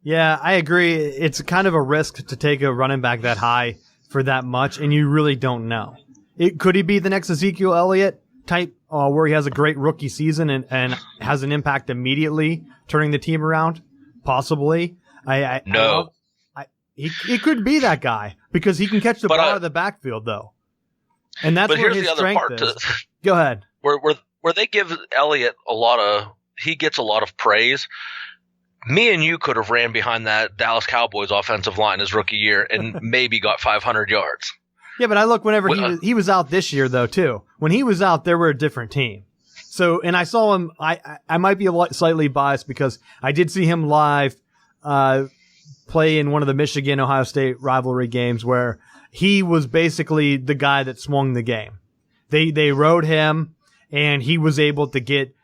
[SPEAKER 1] Yeah, I agree. It's kind of a risk to take a running back that high for that much, and you really don't know. Could he be the next Ezekiel Elliott type, where he has a great rookie season and has an impact immediately, turning the team around? Possibly. No. He could be that guy because he can catch the ball out of the backfield, though. And that's where his strength is. Go ahead.
[SPEAKER 2] Where they give Elliott he gets a lot of praise. Me and you could have ran behind that Dallas Cowboys offensive line his rookie year and maybe got 500 yards.
[SPEAKER 1] Yeah, but I look whenever he was out this year, though, too. When he was out, they were a different team. So, and I saw him, I might be slightly biased because I did see him live play in one of the Michigan-Ohio State rivalry games where he was basically the guy that swung the game. They rode him, and he was able to get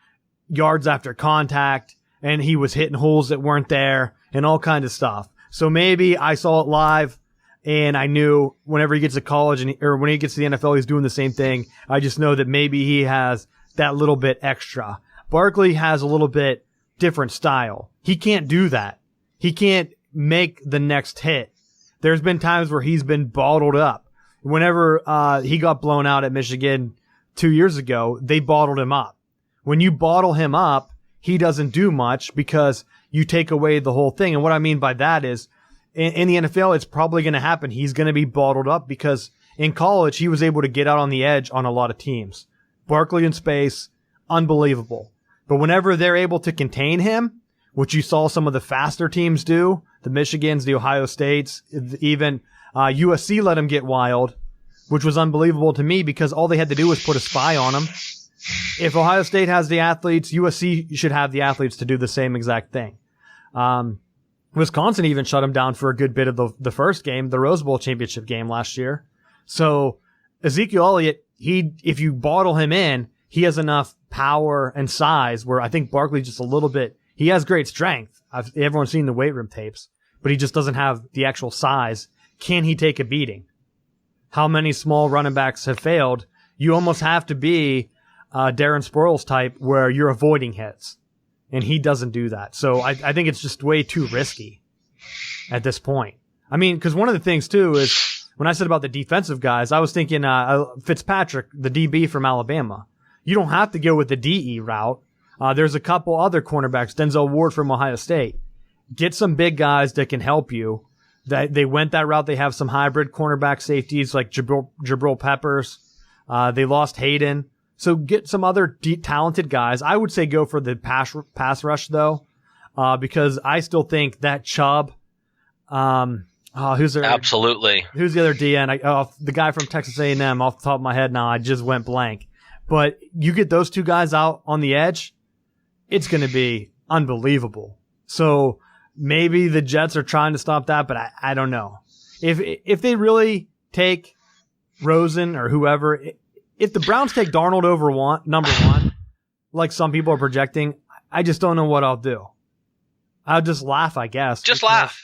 [SPEAKER 1] yards after contact, and he was hitting holes that weren't there and all kinds of stuff. So maybe I saw it live. And I knew whenever he gets to college or when he gets to the NFL, he's doing the same thing. I just know that maybe he has that little bit extra. Barkley has a little bit different style. He can't do that. He can't make the next hit. There's been times where he's been bottled up. Whenever he got blown out at Michigan 2 years ago, they bottled him up. When you bottle him up, he doesn't do much because you take away the whole thing. And what I mean by that is, in the NFL, it's probably going to happen. He's going to be bottled up because in college, he was able to get out on the edge on a lot of teams. Barkley in space, unbelievable. But whenever they're able to contain him, which you saw some of the faster teams do, the Michigans, the Ohio States, even USC let him get wild, which was unbelievable to me because all they had to do was put a spy on him. If Ohio State has the athletes, USC should have the athletes to do the same exact thing. Wisconsin even shut him down for a good bit of the first game, the Rose Bowl championship game last year. So Ezekiel Elliott, if you bottle him in, he has enough power and size where I think Barkley just a little bit, he has great strength. Everyone's seen the weight room tapes, but he just doesn't have the actual size. Can he take a beating? How many small running backs have failed? You almost have to be Darren Sproles type where you're avoiding hits. And he doesn't do that. So I think it's just way too risky at this point. I mean, because one of the things, too, is when I said about the defensive guys, I was thinking Fitzpatrick, the DB from Alabama. You don't have to go with the DE route. There's a couple other cornerbacks, Denzel Ward from Ohio State. Get some big guys that can help you. They went that route. They have some hybrid cornerback safeties like Jabril Peppers. They lost Hayden. So get some other talented guys. I would say go for the pass rush though, because I still think that Chubb, who's there?
[SPEAKER 2] Absolutely.
[SPEAKER 1] Who's the other DN? The guy from Texas A&M off the top of my head now. I just went blank. But you get those two guys out on the edge, it's going to be unbelievable. So maybe the Jets are trying to stop that, but I don't know. If they really take Rosen or whoever, if the Browns take Darnold over number one, like some people are projecting, I just don't know what I'll do. I'll just laugh, I guess.
[SPEAKER 2] Just laugh,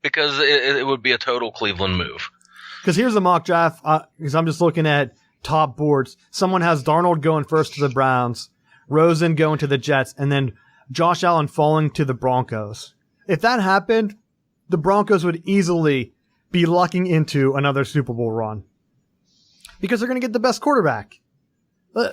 [SPEAKER 2] because it would be a total Cleveland move.
[SPEAKER 1] Because here's the mock draft, because I'm just looking at top boards. Someone has Darnold going first to the Browns, Rosen going to the Jets, and then Josh Allen falling to the Broncos. If that happened, the Broncos would easily be lucking into another Super Bowl run. Because they're going to get the best quarterback.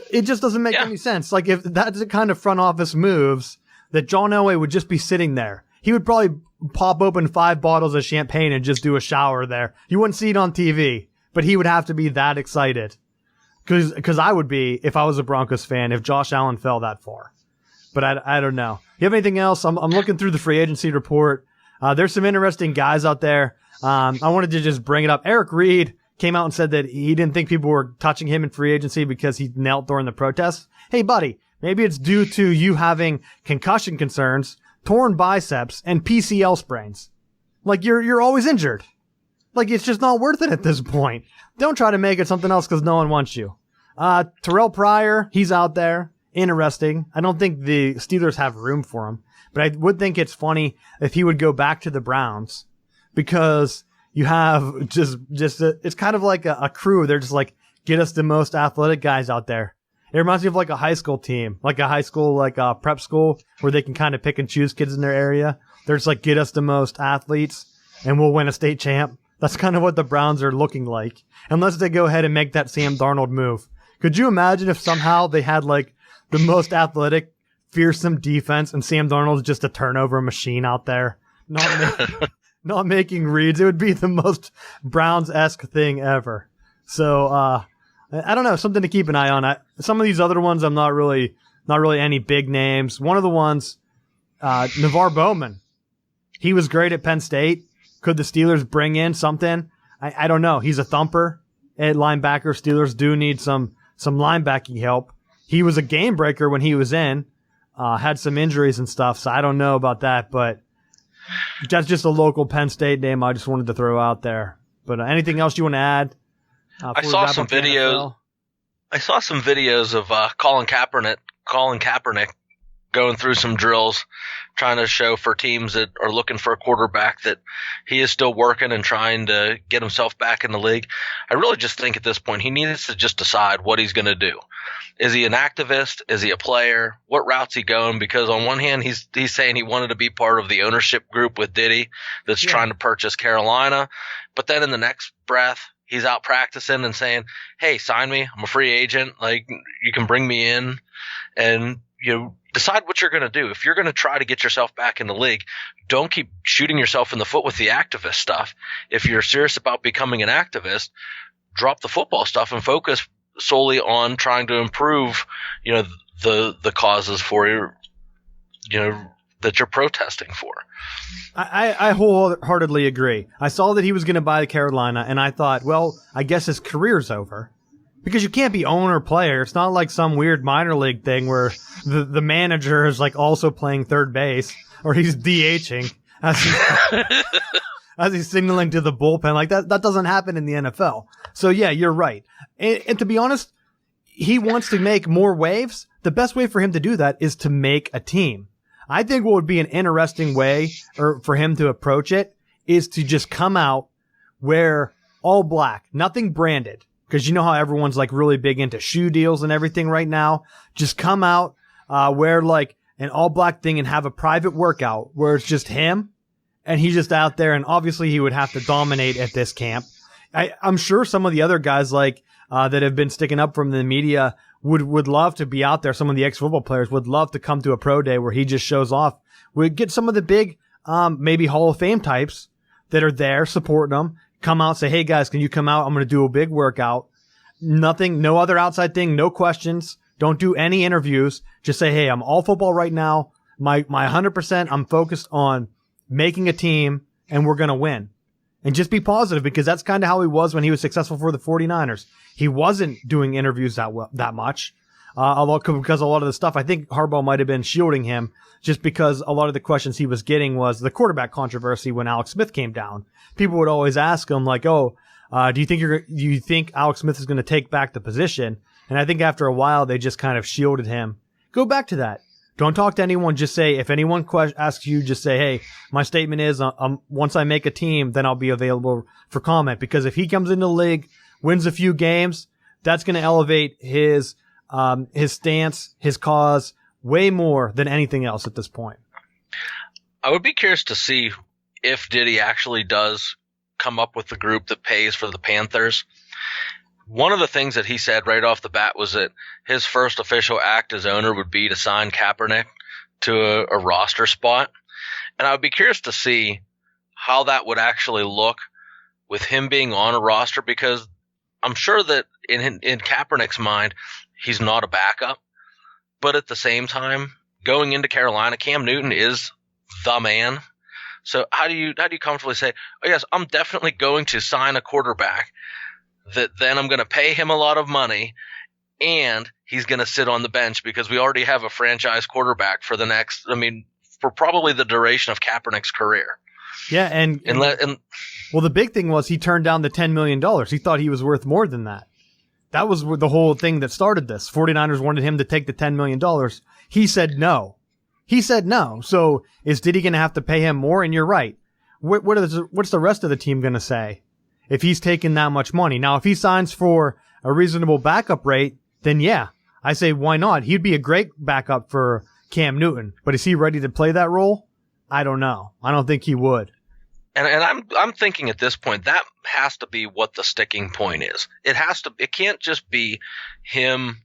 [SPEAKER 1] It just doesn't make any sense. Like, if that's the kind of front office moves, that John Elway would just be sitting there. He would probably pop open 5 bottles of champagne and just do a shower there. You wouldn't see it on TV, but he would have to be that excited. Because I would be, if I was a Broncos fan, if Josh Allen fell that far. But I don't know. You have anything else? I'm looking through the free agency report. There's some interesting guys out there. I wanted to just bring it up. Eric Reed came out and said that he didn't think people were touching him in free agency because he knelt during the protests. Hey, buddy, maybe it's due to you having concussion concerns, torn biceps, and PCL sprains. Like, you're always injured. Like, it's just not worth it at this point. Don't try to make it something else because no one wants you. Terrell Pryor, he's out there. Interesting. I don't think the Steelers have room for him, but I would think it's funny if he would go back to the Browns because you have it's kind of like a crew. They're just like, get us the most athletic guys out there. It reminds me of like a high school team, like a high school, like a prep school where they can kind of pick and choose kids in their area. They're just like, get us the most athletes and we'll win a state champ. That's kind of what the Browns are looking like. Unless they go ahead and make that Sam Darnold move. Could you imagine if somehow they had like the most athletic, fearsome defense and Sam Darnold's just a turnover machine out there? Not making reads. It would be the most Browns-esque thing ever. So, I don't know, something to keep an eye on. Some of these other ones, I'm not really any big names. One of the ones, Navarre Bowman. He was great at Penn State. Could the Steelers bring in something? I don't know. He's a thumper at linebacker. Steelers do need some linebacking help. He was a game breaker when he was in, had some injuries and stuff. So I don't know about that, but that's just a local Penn State name I just wanted to throw out there. But anything else you want to add?
[SPEAKER 2] I saw some videos. I saw some videos of Colin Kaepernick going through some drills, trying to show for teams that are looking for a quarterback that he is still working and trying to get himself back in the league. I really just think at this point he needs to just decide what he's going to do. Is he an activist? Is he a player? What route's he going? Because on one hand, he's saying he wanted to be part of the ownership group with Diddy that's trying to purchase Carolina. But then in the next breath, he's out practicing and saying, hey, sign me. I'm a free agent. Like, you can bring me in and, decide what you're going to do. If you're going to try to get yourself back in the league, don't keep shooting yourself in the foot with the activist stuff. If you're serious about becoming an activist, drop the football stuff and focus solely on trying to improve, the causes for that you're protesting for.
[SPEAKER 1] I wholeheartedly agree. I saw that he was going to buy Carolina, and I thought, well, I guess his career's over. Because you can't be owner player. It's not like some weird minor league thing where the manager is like also playing third base or he's DHing as he's signaling to the bullpen. Like that doesn't happen in the NFL. So yeah, you're right. And to be honest, he wants to make more waves. The best way for him to do that is to make a team. I think what would be an interesting way for him to approach it is to just come out wear all black, nothing branded. Because you know how everyone's like really big into shoe deals and everything right now. Just come out, wear like an all black thing and have a private workout where it's just him and he's just out there. And obviously he would have to dominate at this camp. I'm sure some of the other guys like that have been sticking up from the media would love to be out there. Some of the ex-football players would love to come to a pro day where he just shows off. We'd get some of the big, maybe Hall of Fame types that are there supporting them. Come out, say, hey guys, can you come out? I'm going to do a big workout. Nothing, no other outside thing, no questions. Don't do any interviews. Just say, hey, I'm all football right now. My 100%, I'm focused on making a team and we're going to win. And just be positive because that's kind of how he was when he was successful for the 49ers. He wasn't doing interviews that much. Because a lot of the stuff, I think Harbaugh might have been shielding him just because a lot of the questions he was getting was the quarterback controversy when Alex Smith came down. People would always ask him like, do you think Alex Smith is going to take back the position? And I think after a while, they just kind of shielded him. Go back to that. Don't talk to anyone. Just say, if anyone asks you, just say, hey, my statement is, once I make a team, then I'll be available for comment. Because if he comes into the league, wins a few games, that's going to elevate his stance, his cause way more than anything else at this point.
[SPEAKER 2] I would be curious to see if Diddy actually does come up with the group that pays for the Panthers. One of the things that he said right off the bat was that his first official act as owner would be to sign Kaepernick to a roster spot. And I would be curious to see how that would actually look with him being on a roster, because I'm sure that in Kaepernick's mind, he's not a backup. But at the same time, going into Carolina, Cam Newton is the man. So how do you comfortably say, oh yes, I'm definitely going to sign a quarterback that then I'm going to pay him a lot of money and he's going to sit on the bench because we already have a franchise quarterback for for probably the duration of Kaepernick's career.
[SPEAKER 1] Yeah. And well, the big thing was he turned down the $10 million. He thought he was worth more than that. That was the whole thing that started this. 49ers wanted him to take the $10 million. He said no. So is Diddy going to have to pay him more? And you're right. What's the rest of the team going to say if he's taking that much money? Now, if he signs for a reasonable backup rate, then yeah, I say why not? He'd be a great backup for Cam Newton. But is he ready to play that role? I don't know. I don't think he would.
[SPEAKER 2] And I'm thinking at this point that has to be what the sticking point is. It can't just be him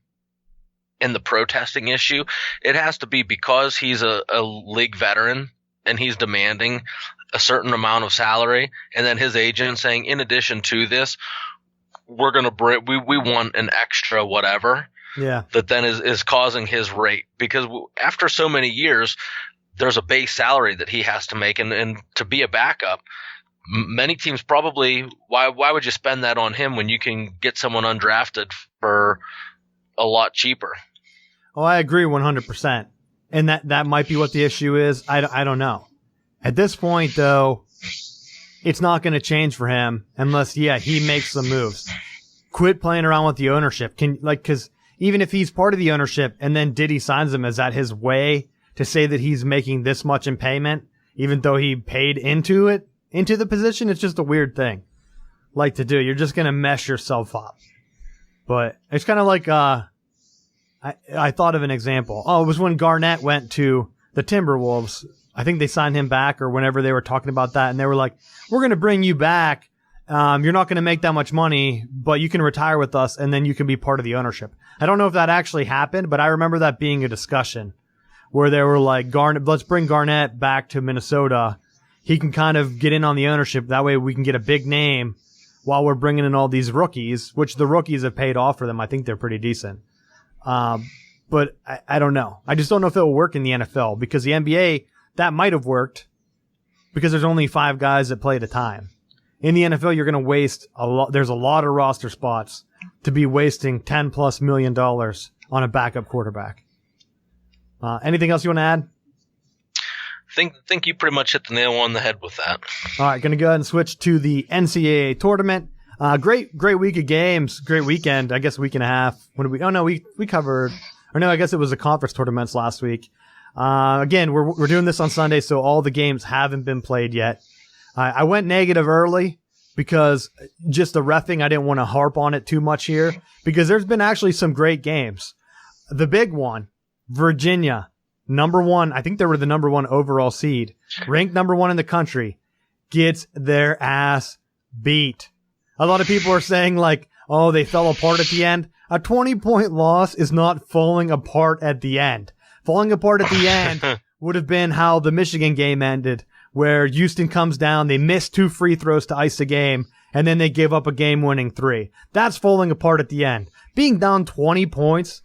[SPEAKER 2] in the protesting issue. It has to be because he's a league veteran and he's demanding a certain amount of salary, and then his agent saying, in addition to this, we're going to we want an extra whatever.
[SPEAKER 1] Yeah.
[SPEAKER 2] That then is causing his rate, because after so many years, there's a base salary that he has to make, and to be a backup, many teams probably, why would you spend that on him when you can get someone undrafted for a lot cheaper?
[SPEAKER 1] Oh, I agree 100%. And that might be what the issue is. I don't know. At this point, though, it's not going to change for him unless, he makes some moves. Quit playing around with the ownership. Because even if he's part of the ownership and then Diddy signs him, is that his way to say that he's making this much in payment, even though he paid into the position. It's just a weird thing like to do. You're just going to mess yourself up. But it's kind of like, I thought of an example. Oh, it was when Garnett went to the Timberwolves. I think they signed him back or whenever they were talking about that. And they were like, we're going to bring you back. You're not going to make that much money, but you can retire with us and then you can be part of the ownership. I don't know if that actually happened, but I remember that being a discussion where they were like, let's bring Garnett back to Minnesota. He can kind of get in on the ownership. That way we can get a big name while we're bringing in all these rookies, which the rookies have paid off for them. I think they're pretty decent. But I don't know. I just don't know if it will work in the NFL because the NBA, that might have worked because there's only 5 guys that play at a time. In the NFL, you're going to waste a lot. There's a lot of roster spots to be wasting $10+ million on a backup quarterback. Anything else you want to add?
[SPEAKER 2] Think you pretty much hit the nail on the head with that.
[SPEAKER 1] All right, going to go ahead and switch to the NCAA tournament. Great week of games. Great weekend. I guess a week and a half. We covered, or no, I guess it was the conference tournaments last week. Again, we're doing this on Sunday, so all the games haven't been played yet. I went negative early because just the reffing, I didn't want to harp on it too much here because there's been actually some great games. The big one, Virginia, number 1. I think they were the number 1 overall seed, ranked number 1 in the country, gets their ass beat. A lot of people are saying like, oh, they fell apart at the end. A 20-point loss is not falling apart at the end. Falling apart at the end would have been how the Michigan game ended, where Houston comes down, they miss 2 free throws to ice the game, and then they give up a game-winning 3. That's falling apart at the end. Being down 20 points,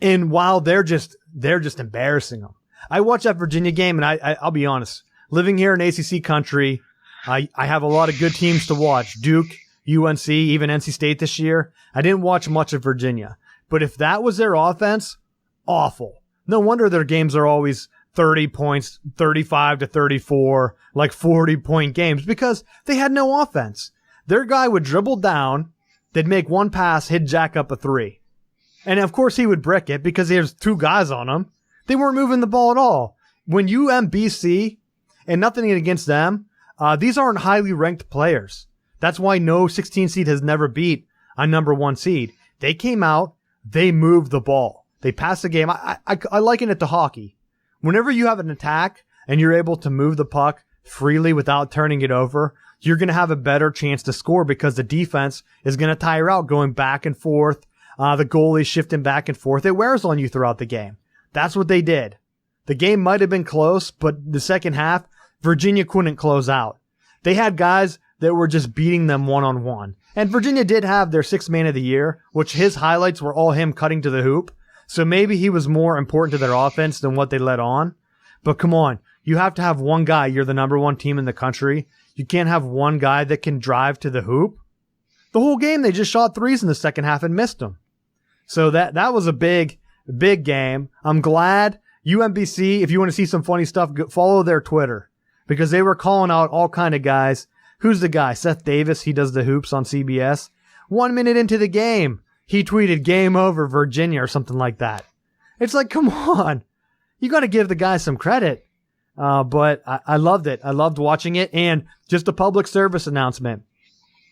[SPEAKER 1] and while they're just embarrassing them. I watched that Virginia game, and I'll be honest, living here in ACC country, I have a lot of good teams to watch. Duke, UNC, even NC State this year. I didn't watch much of Virginia. But if that was their offense, awful. No wonder their games are always 30 points, 35 to 34, like 40-point games, because they had no offense. Their guy would dribble down, they'd make one pass, he'd jack up a 3. And of course he would brick it because there's 2 guys on him. They weren't moving the ball at all. When UMBC, and nothing against them, these aren't highly ranked players. That's why no 16 seed has never beat a number 1 seed. They came out, they moved the ball. They passed the game. I liken it to hockey. Whenever you have an attack and you're able to move the puck freely without turning it over, you're going to have a better chance to score because the defense is going to tire out going back and forth. The goalie shifting back and forth. It wears on you throughout the game. That's what they did. The game might have been close, but the second half, Virginia couldn't close out. They had guys that were just beating them one-on-one. And Virginia did have their 6th man of the year, which his highlights were all him cutting to the hoop. So maybe he was more important to their offense than what they let on. But come on, you have to have one guy. You're the number 1 team in the country. You can't have one guy that can drive to the hoop. The whole game, they just shot 3s in the second half and missed them. So that was a big game. I'm glad UMBC, if you want to see some funny stuff, follow their Twitter because they were calling out all kind of guys. Who's the guy? Seth Davis. He does the hoops on CBS. 1 minute into the game, he tweeted game over Virginia or something like that. It's like, come on. You got to give the guy some credit. But I loved it. I loved watching it. And just a public service announcement.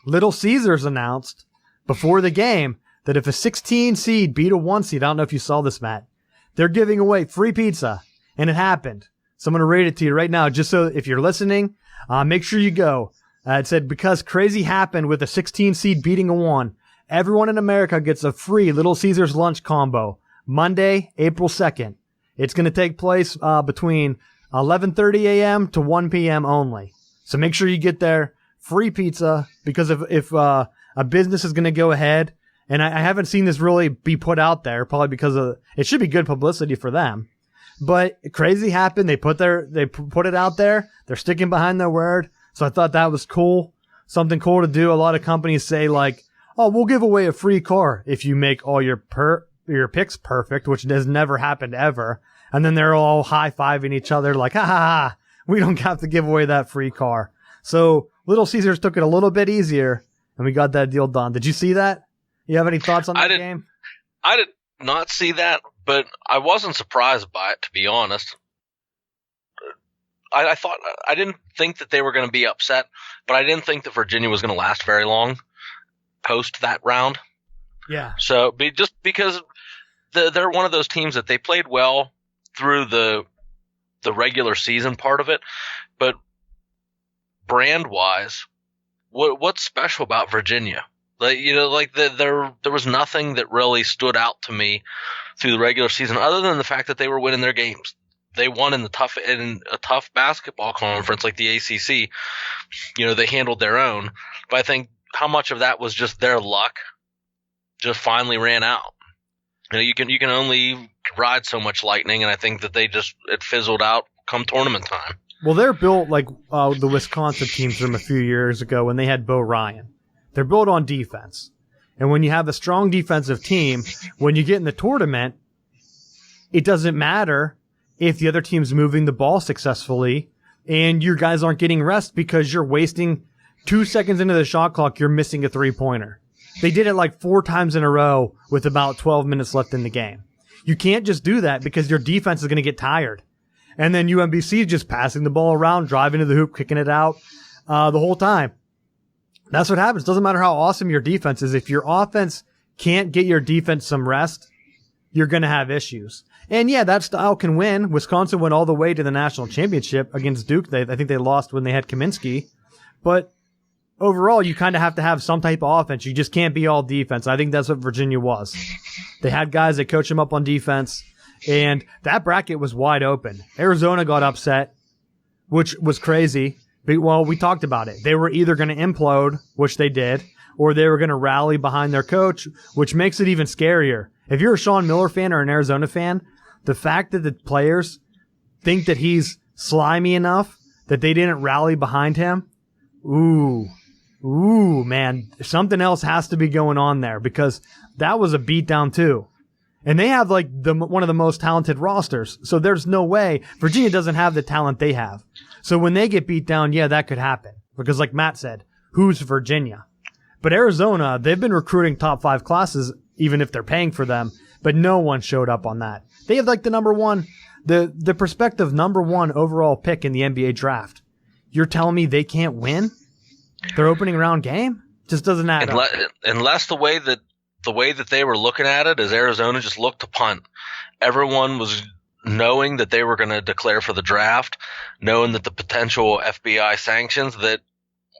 [SPEAKER 1] Little Caesars announced before the game that if a 16 seed beat a 1 seed, I don't know if you saw this, Matt, they're giving away free pizza. And it happened. So I'm going to read it to you right now, just so if you're listening, make sure you go. It said, because crazy happened with a 16 seed beating a 1, everyone in America gets a free Little Caesars lunch combo Monday, April 2nd. It's going to take place between 11:30 a.m. to 1 p.m. only. So make sure you get there. Free pizza, because if a business is going to go ahead, and I haven't seen this really be put out there, probably because it should be good publicity for them. But crazy happened. They put it out there. They're sticking behind their word. So I thought that was cool. Something cool to do. A lot of companies say like, oh, we'll give away a free car if you make all your picks perfect, which has never happened ever. And then they're all high-fiving each other like, ha ha ha, we don't have to give away that free car. So Little Caesars took it a little bit easier, and we got that deal done. Did you see that? You have any thoughts on that game?
[SPEAKER 2] I did not see that, but I wasn't surprised by it, to be honest. I thought I didn't think that they were going to be upset, but I didn't think that Virginia was going to last very long post that round.
[SPEAKER 1] Yeah.
[SPEAKER 2] So just because they're one of those teams that they played well through the regular season part of it, but brand wise, what's special about Virginia? There was nothing that really stood out to me through the regular season other than the fact that they were winning their games. They won in a tough basketball conference like the ACC. They handled their own, but I think how much of that was just their luck just finally ran out. You can only ride so much lightning, and I think that it fizzled out come tournament time.
[SPEAKER 1] Well, they're built like the Wisconsin teams from a few years ago when they had Bo Ryan. They're built on defense. And when you have a strong defensive team, when you get in the tournament, it doesn't matter if the other team's moving the ball successfully and your guys aren't getting rest because you're wasting 2 seconds into the shot clock, you're missing a three-pointer. They did it like 4 times in a row with about 12 minutes left in the game. You can't just do that because your defense is going to get tired. And then UMBC is just passing the ball around, driving to the hoop, kicking it out the whole time. That's what happens. Doesn't matter how awesome your defense is. If your offense can't get your defense some rest, you're going to have issues. And yeah, that style can win. Wisconsin went all the way to the national championship against Duke. I think they lost when they had Kaminsky. But overall, you kind of have to have some type of offense. You just can't be all defense. I think that's what Virginia was. They had guys that coach them up on defense, and that bracket was wide open. Arizona got upset, which was crazy. Well, we talked about it. They were either going to implode, which they did, or they were going to rally behind their coach, which makes it even scarier. If you're a Sean Miller fan or an Arizona fan, the fact that the players think that he's slimy enough that they didn't rally behind him, ooh, man, something else has to be going on there because that was a beatdown too. And they have like one of the most talented rosters. So there's no way Virginia doesn't have the talent they have. So when they get beat down, yeah, that could happen. Because like Matt said, who's Virginia? But Arizona, they've been recruiting top 5 classes, even if they're paying for them. But no one showed up on that. They have like the prospective number 1 overall pick in the NBA draft. You're telling me they can't win their opening round game? Just doesn't add up.
[SPEAKER 2] Unless the way that they were looking at it is Arizona just looked to punt. Everyone was knowing that they were going to declare for the draft, knowing that the potential FBI sanctions, that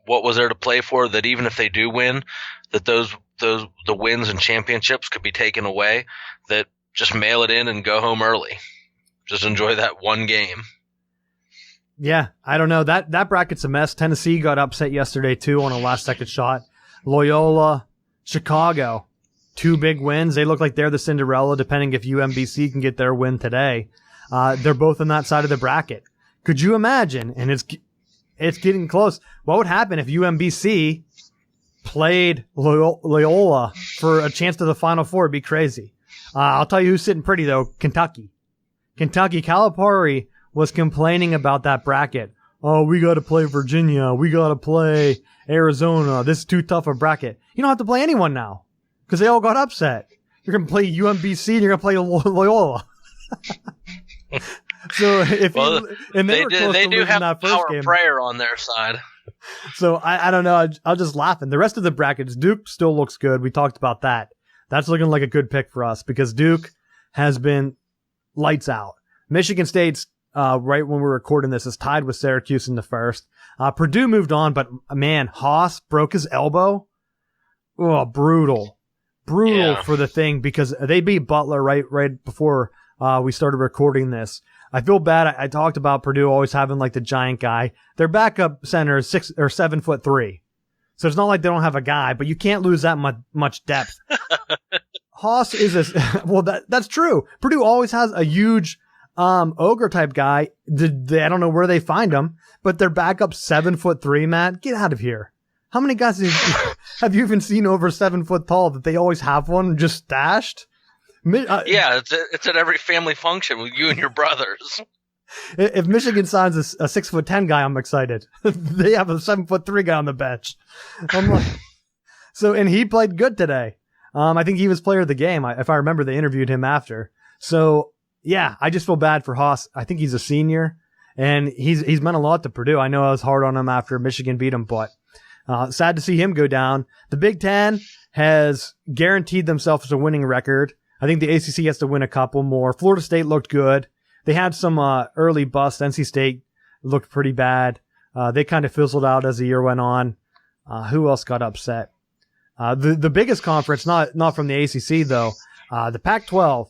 [SPEAKER 2] what was there to play for, that even if they do win, that the wins and championships could be taken away, that just mail it in and go home early. Just enjoy that one game.
[SPEAKER 1] Yeah, I don't know. That bracket's a mess. Tennessee got upset yesterday too on a last second shot. Loyola, Chicago, 2 big wins. They look like they're the Cinderella, depending if UMBC can get their win today. They're both on that side of the bracket. Could you imagine? And it's getting close. What would happen if UMBC played Loyola for a chance to the Final Four? It'd be crazy. I'll tell you who's sitting pretty though. Kentucky. Calipari was complaining about that bracket. Oh, we got to play Virginia. We got to play Arizona. This is too tough a bracket. You don't have to play anyone now because they all got upset. You're going to play UMBC and you're going to play Loyola. So if
[SPEAKER 2] they do have that first power game. Prayer on their side.
[SPEAKER 1] So I don't know. I'll just laughing. The rest of the brackets, Duke still looks good. We talked about that. That's looking like a good pick for us because Duke has been lights out. Michigan State's right when we're recording this is tied with Syracuse in the first. Purdue moved on, but man, Haas broke his elbow. Oh, brutal for the thing because they beat Butler right before we started recording this. I feel bad. I talked about Purdue always having like the giant guy. Their backup center is 6 or 7'3". So it's not like they don't have a guy, but you can't lose that much depth. Haas is well, that's true. Purdue always has a huge ogre type guy. I don't know where they find him, but their backup 7'3", Matt, get out of here. How many guys have you even seen over 7 foot tall that they always have one just stashed?
[SPEAKER 2] Yeah, it's at every family function with you and your brothers.
[SPEAKER 1] If Michigan signs a 6'10" guy, I'm excited. They have a 7'3" guy on the bench. I'm like, and he played good today. I think he was player of the game. If I remember, they interviewed him after. So yeah, I just feel bad for Haas. I think he's a senior, And he's meant a lot to Purdue. I know I was hard on him after Michigan beat him, but sad to see him go down. The Big Ten has guaranteed themselves a winning record. I think the ACC has to win a couple more. Florida State looked good. They had some early busts. NC State looked pretty bad. They kind of fizzled out as the year went on. Who else got upset? The biggest conference, not from the ACC though, the Pac-12.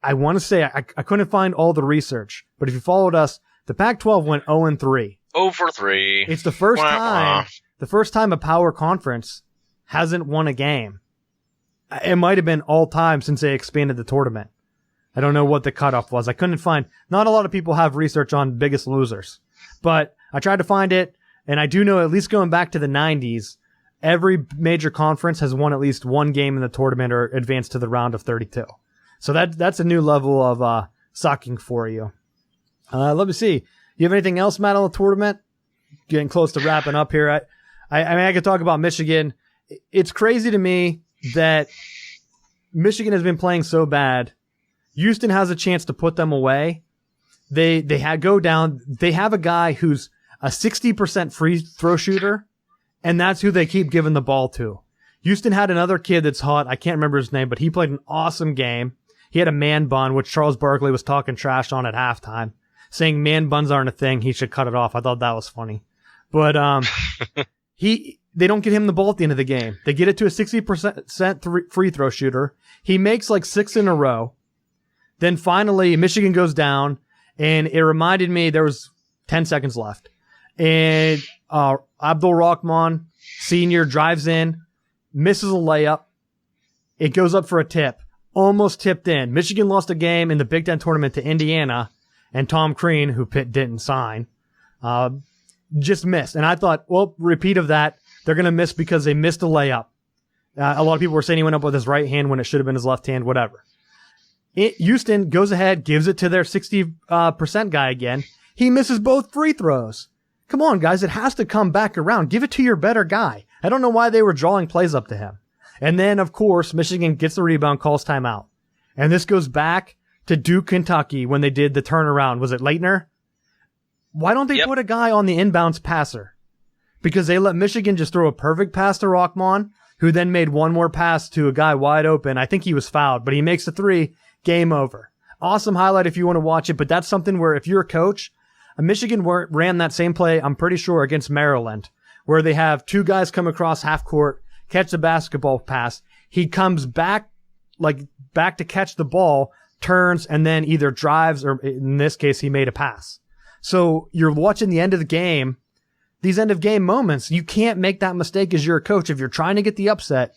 [SPEAKER 1] I want to say I couldn't find all the research, but if you followed us, the Pac-12 went 0-3.
[SPEAKER 2] 0 for 3.
[SPEAKER 1] It's the first time a power conference hasn't won a game. It might have been all time since they expanded the tournament. I don't know what the cutoff was. I couldn't find. Not a lot of people have research on Biggest Losers, but I tried to find it, and I do know, at least going back to the 90s, every major conference has won at least one game in the tournament or advanced to the round of 32. So that's a new level of sucking for you. Let me see. You have anything else, Matt, on the tournament? Getting close to wrapping up here. I mean, I could talk about Michigan. It's crazy to me that Michigan has been playing so bad. Houston has a chance to put them away. They go down. They have a guy who's a 60% free throw shooter, and that's who they keep giving the ball to. Houston had another kid that's hot. I can't remember his name, but he played an awesome game. He had a man bun, which Charles Barkley was talking trash on at halftime, saying man buns aren't a thing. He should cut it off. I thought that was funny. But they don't get him the ball at the end of the game. They get it to a 60% free throw shooter. He makes like 6 in a row. Then finally, Michigan goes down, and it reminded me there was 10 seconds left. And Abdul Rahman, senior, drives in, misses a layup. It goes up for a tip. Almost tipped in. Michigan lost a game in the Big Ten tournament to Indiana, and Tom Crean, who Pitt didn't sign, just missed. And I thought, well, repeat of that. They're going to miss because they missed a layup. A lot of people were saying he went up with his right hand when it should have been his left hand, whatever. Houston goes ahead, gives it to their 60% guy again. He misses both free throws. Come on, guys. It has to come back around. Give it to your better guy. I don't know why they were drawing plays up to him. And then, of course, Michigan gets the rebound, calls timeout. And this goes back to Duke, Kentucky when they did the turnaround. Was it Leitner? Why don't they put a guy on the inbounds passer? Because they let Michigan just throw a perfect pass to Rahman, who then made one more pass to a guy wide open. I think he was fouled, but he makes the 3. Game over. Awesome highlight if you want to watch it, but that's something where if you're a coach, Michigan ran that same play, I'm pretty sure, against Maryland, where they have 2 guys come across half court, catch the basketball pass. He comes back to catch the ball, turns, and then either drives, or in this case, he made a pass. So you're watching the end of the game, these end of game moments. You can't make that mistake as you're a coach. If you're trying to get the upset,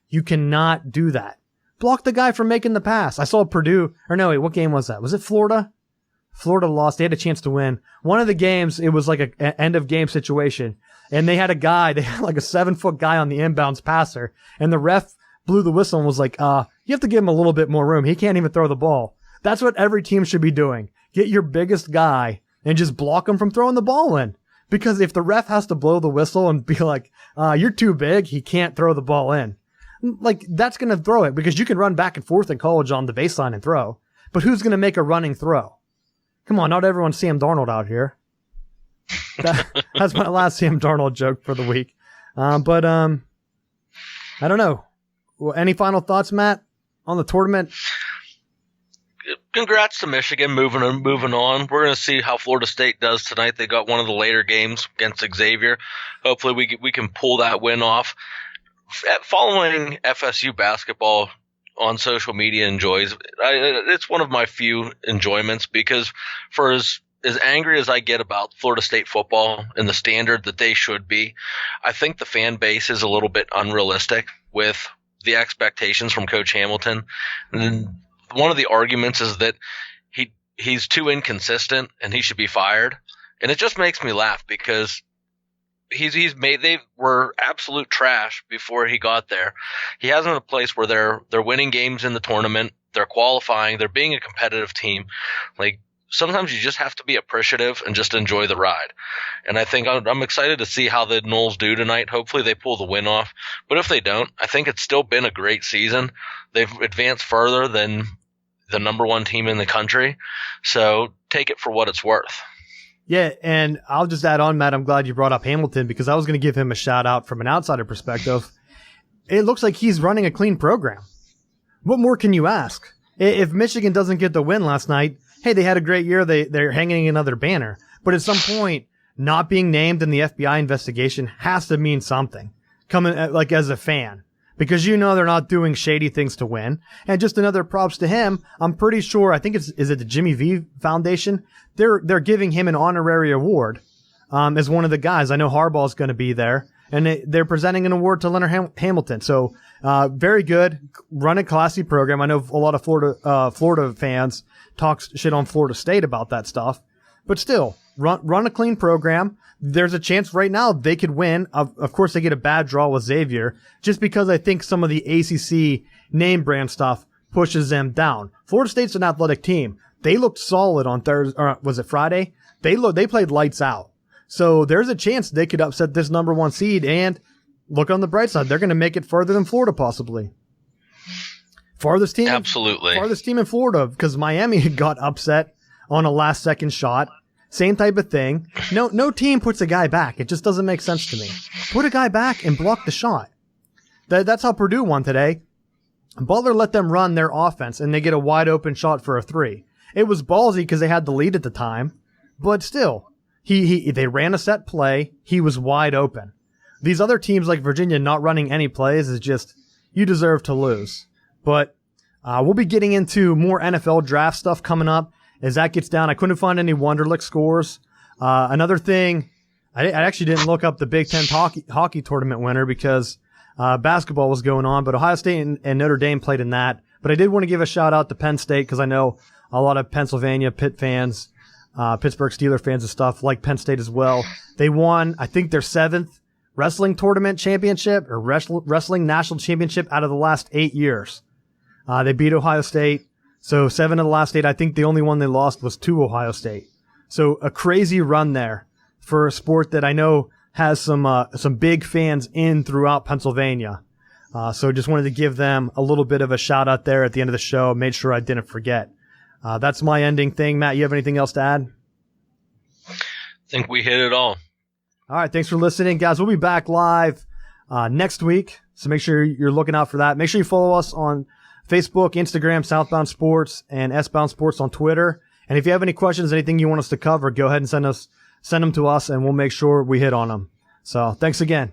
[SPEAKER 1] you cannot do that. Block the guy from making the pass. I saw Purdue, or no, wait, what game was that? Was it Florida? Florida lost. They had a chance to win. One of the games, it was like an end of game situation. And they had like a 7-foot guy on the inbounds passer. And the ref blew the whistle and was like, you have to give him a little bit more room. He can't even throw the ball. That's what every team should be doing. Get your biggest guy and just block him from throwing the ball in. Because if the ref has to blow the whistle and be like, you're too big, he can't throw the ball in. Like, that's going to throw it, because you can run back and forth in college on the baseline and throw. But who's going to make a running throw? Come on, not everyone's Sam Darnold out here. That's my last Sam Darnold joke for the week. But I don't know. Well, any final thoughts, Matt, on the tournament?
[SPEAKER 2] Congrats to Michigan moving on. We're going to see how Florida State does tonight. They got one of the later games against Xavier. Hopefully we can pull that win off. Following FSU basketball on social media it's one of my few enjoyments, because for as angry as I get about Florida State football and the standard that they should be, I think the fan base is a little bit unrealistic with the expectations from Coach Hamilton. And one of the arguments is that he's too inconsistent and he should be fired. And it just makes me laugh, because they were absolute trash before he got there. He has them in a place where they're winning games in the tournament, they're qualifying, they're being a competitive team. Like, sometimes you just have to be appreciative and just enjoy the ride. And I think I'm excited to see how the Noles do tonight. Hopefully they pull the win off. But if they don't, I think it's still been a great season. They've advanced further than the number 1 team in the country. So take it for what it's worth.
[SPEAKER 1] Yeah, and I'll just add on, Matt, I'm glad you brought up Hamilton because I was going to give him a shout out from an outsider perspective. It looks like he's running a clean program. What more can you ask? If Michigan doesn't get the win last night, hey, they had a great year. They're hanging another banner. But at some point, not being named in the FBI investigation has to mean something. Coming like as a fan. Because you know they're not doing shady things to win. And just another props to him. I'm pretty sure, I think is it the Jimmy V Foundation? They're giving him an honorary award as one of the guys. I know Harbaugh's going to be there. And they're presenting an award to Leonard Hamilton. So very good. Run a classy program. I know a lot of Florida fans talk shit on Florida State about that stuff. But still, run a clean program. There's a chance right now they could win. Of course, they get a bad draw with Xavier, just because I think some of the ACC name brand stuff pushes them down. Florida State's an athletic team. They looked solid on Thursday, or was it Friday? They played lights out. So there's a chance they could upset this number 1 seed and look on the bright side. They're going to make it further than Florida possibly. Farthest team in Florida because Miami got upset on a last second shot. Same type of thing. No team puts a guy back. It just doesn't make sense to me. Put a guy back and block the shot. That's how Purdue won today. Butler let them run their offense and they get a wide open shot for a 3. It was ballsy because they had the lead at the time, but still. They ran a set play. He was wide open. These other teams like Virginia not running any plays is just, you deserve to lose. But we'll be getting into more NFL draft stuff coming up as that gets down. I couldn't find any Wonderlic scores. Another thing, I actually didn't look up the Big Ten hockey tournament winner because basketball was going on, but Ohio State and Notre Dame played in that. But I did want to give a shout out to Penn State because I know a lot of Pennsylvania Pitt fans, Pittsburgh Steelers fans and stuff like Penn State as well. They won, I think, their 7th wrestling tournament championship or wrestling national championship out of the last 8 years. They beat Ohio State. So 7 of the last 8, I think the only one they lost was to Ohio State. So a crazy run there for a sport that I know has some big fans in throughout Pennsylvania. So just wanted to give them a little bit of a shout out there at the end of the show. Made sure I didn't forget. That's my ending thing. Matt, you have anything else to add?
[SPEAKER 2] I think we hit it all.
[SPEAKER 1] All right. Thanks for listening, guys. We'll be back live next week. So make sure you're looking out for that. Make sure you follow us on Facebook, Instagram, Southbound Sports, and S-Bound Sports on Twitter. And if you have any questions, anything you want us to cover, go ahead and send them to us, and we'll make sure we hit on them. So thanks again.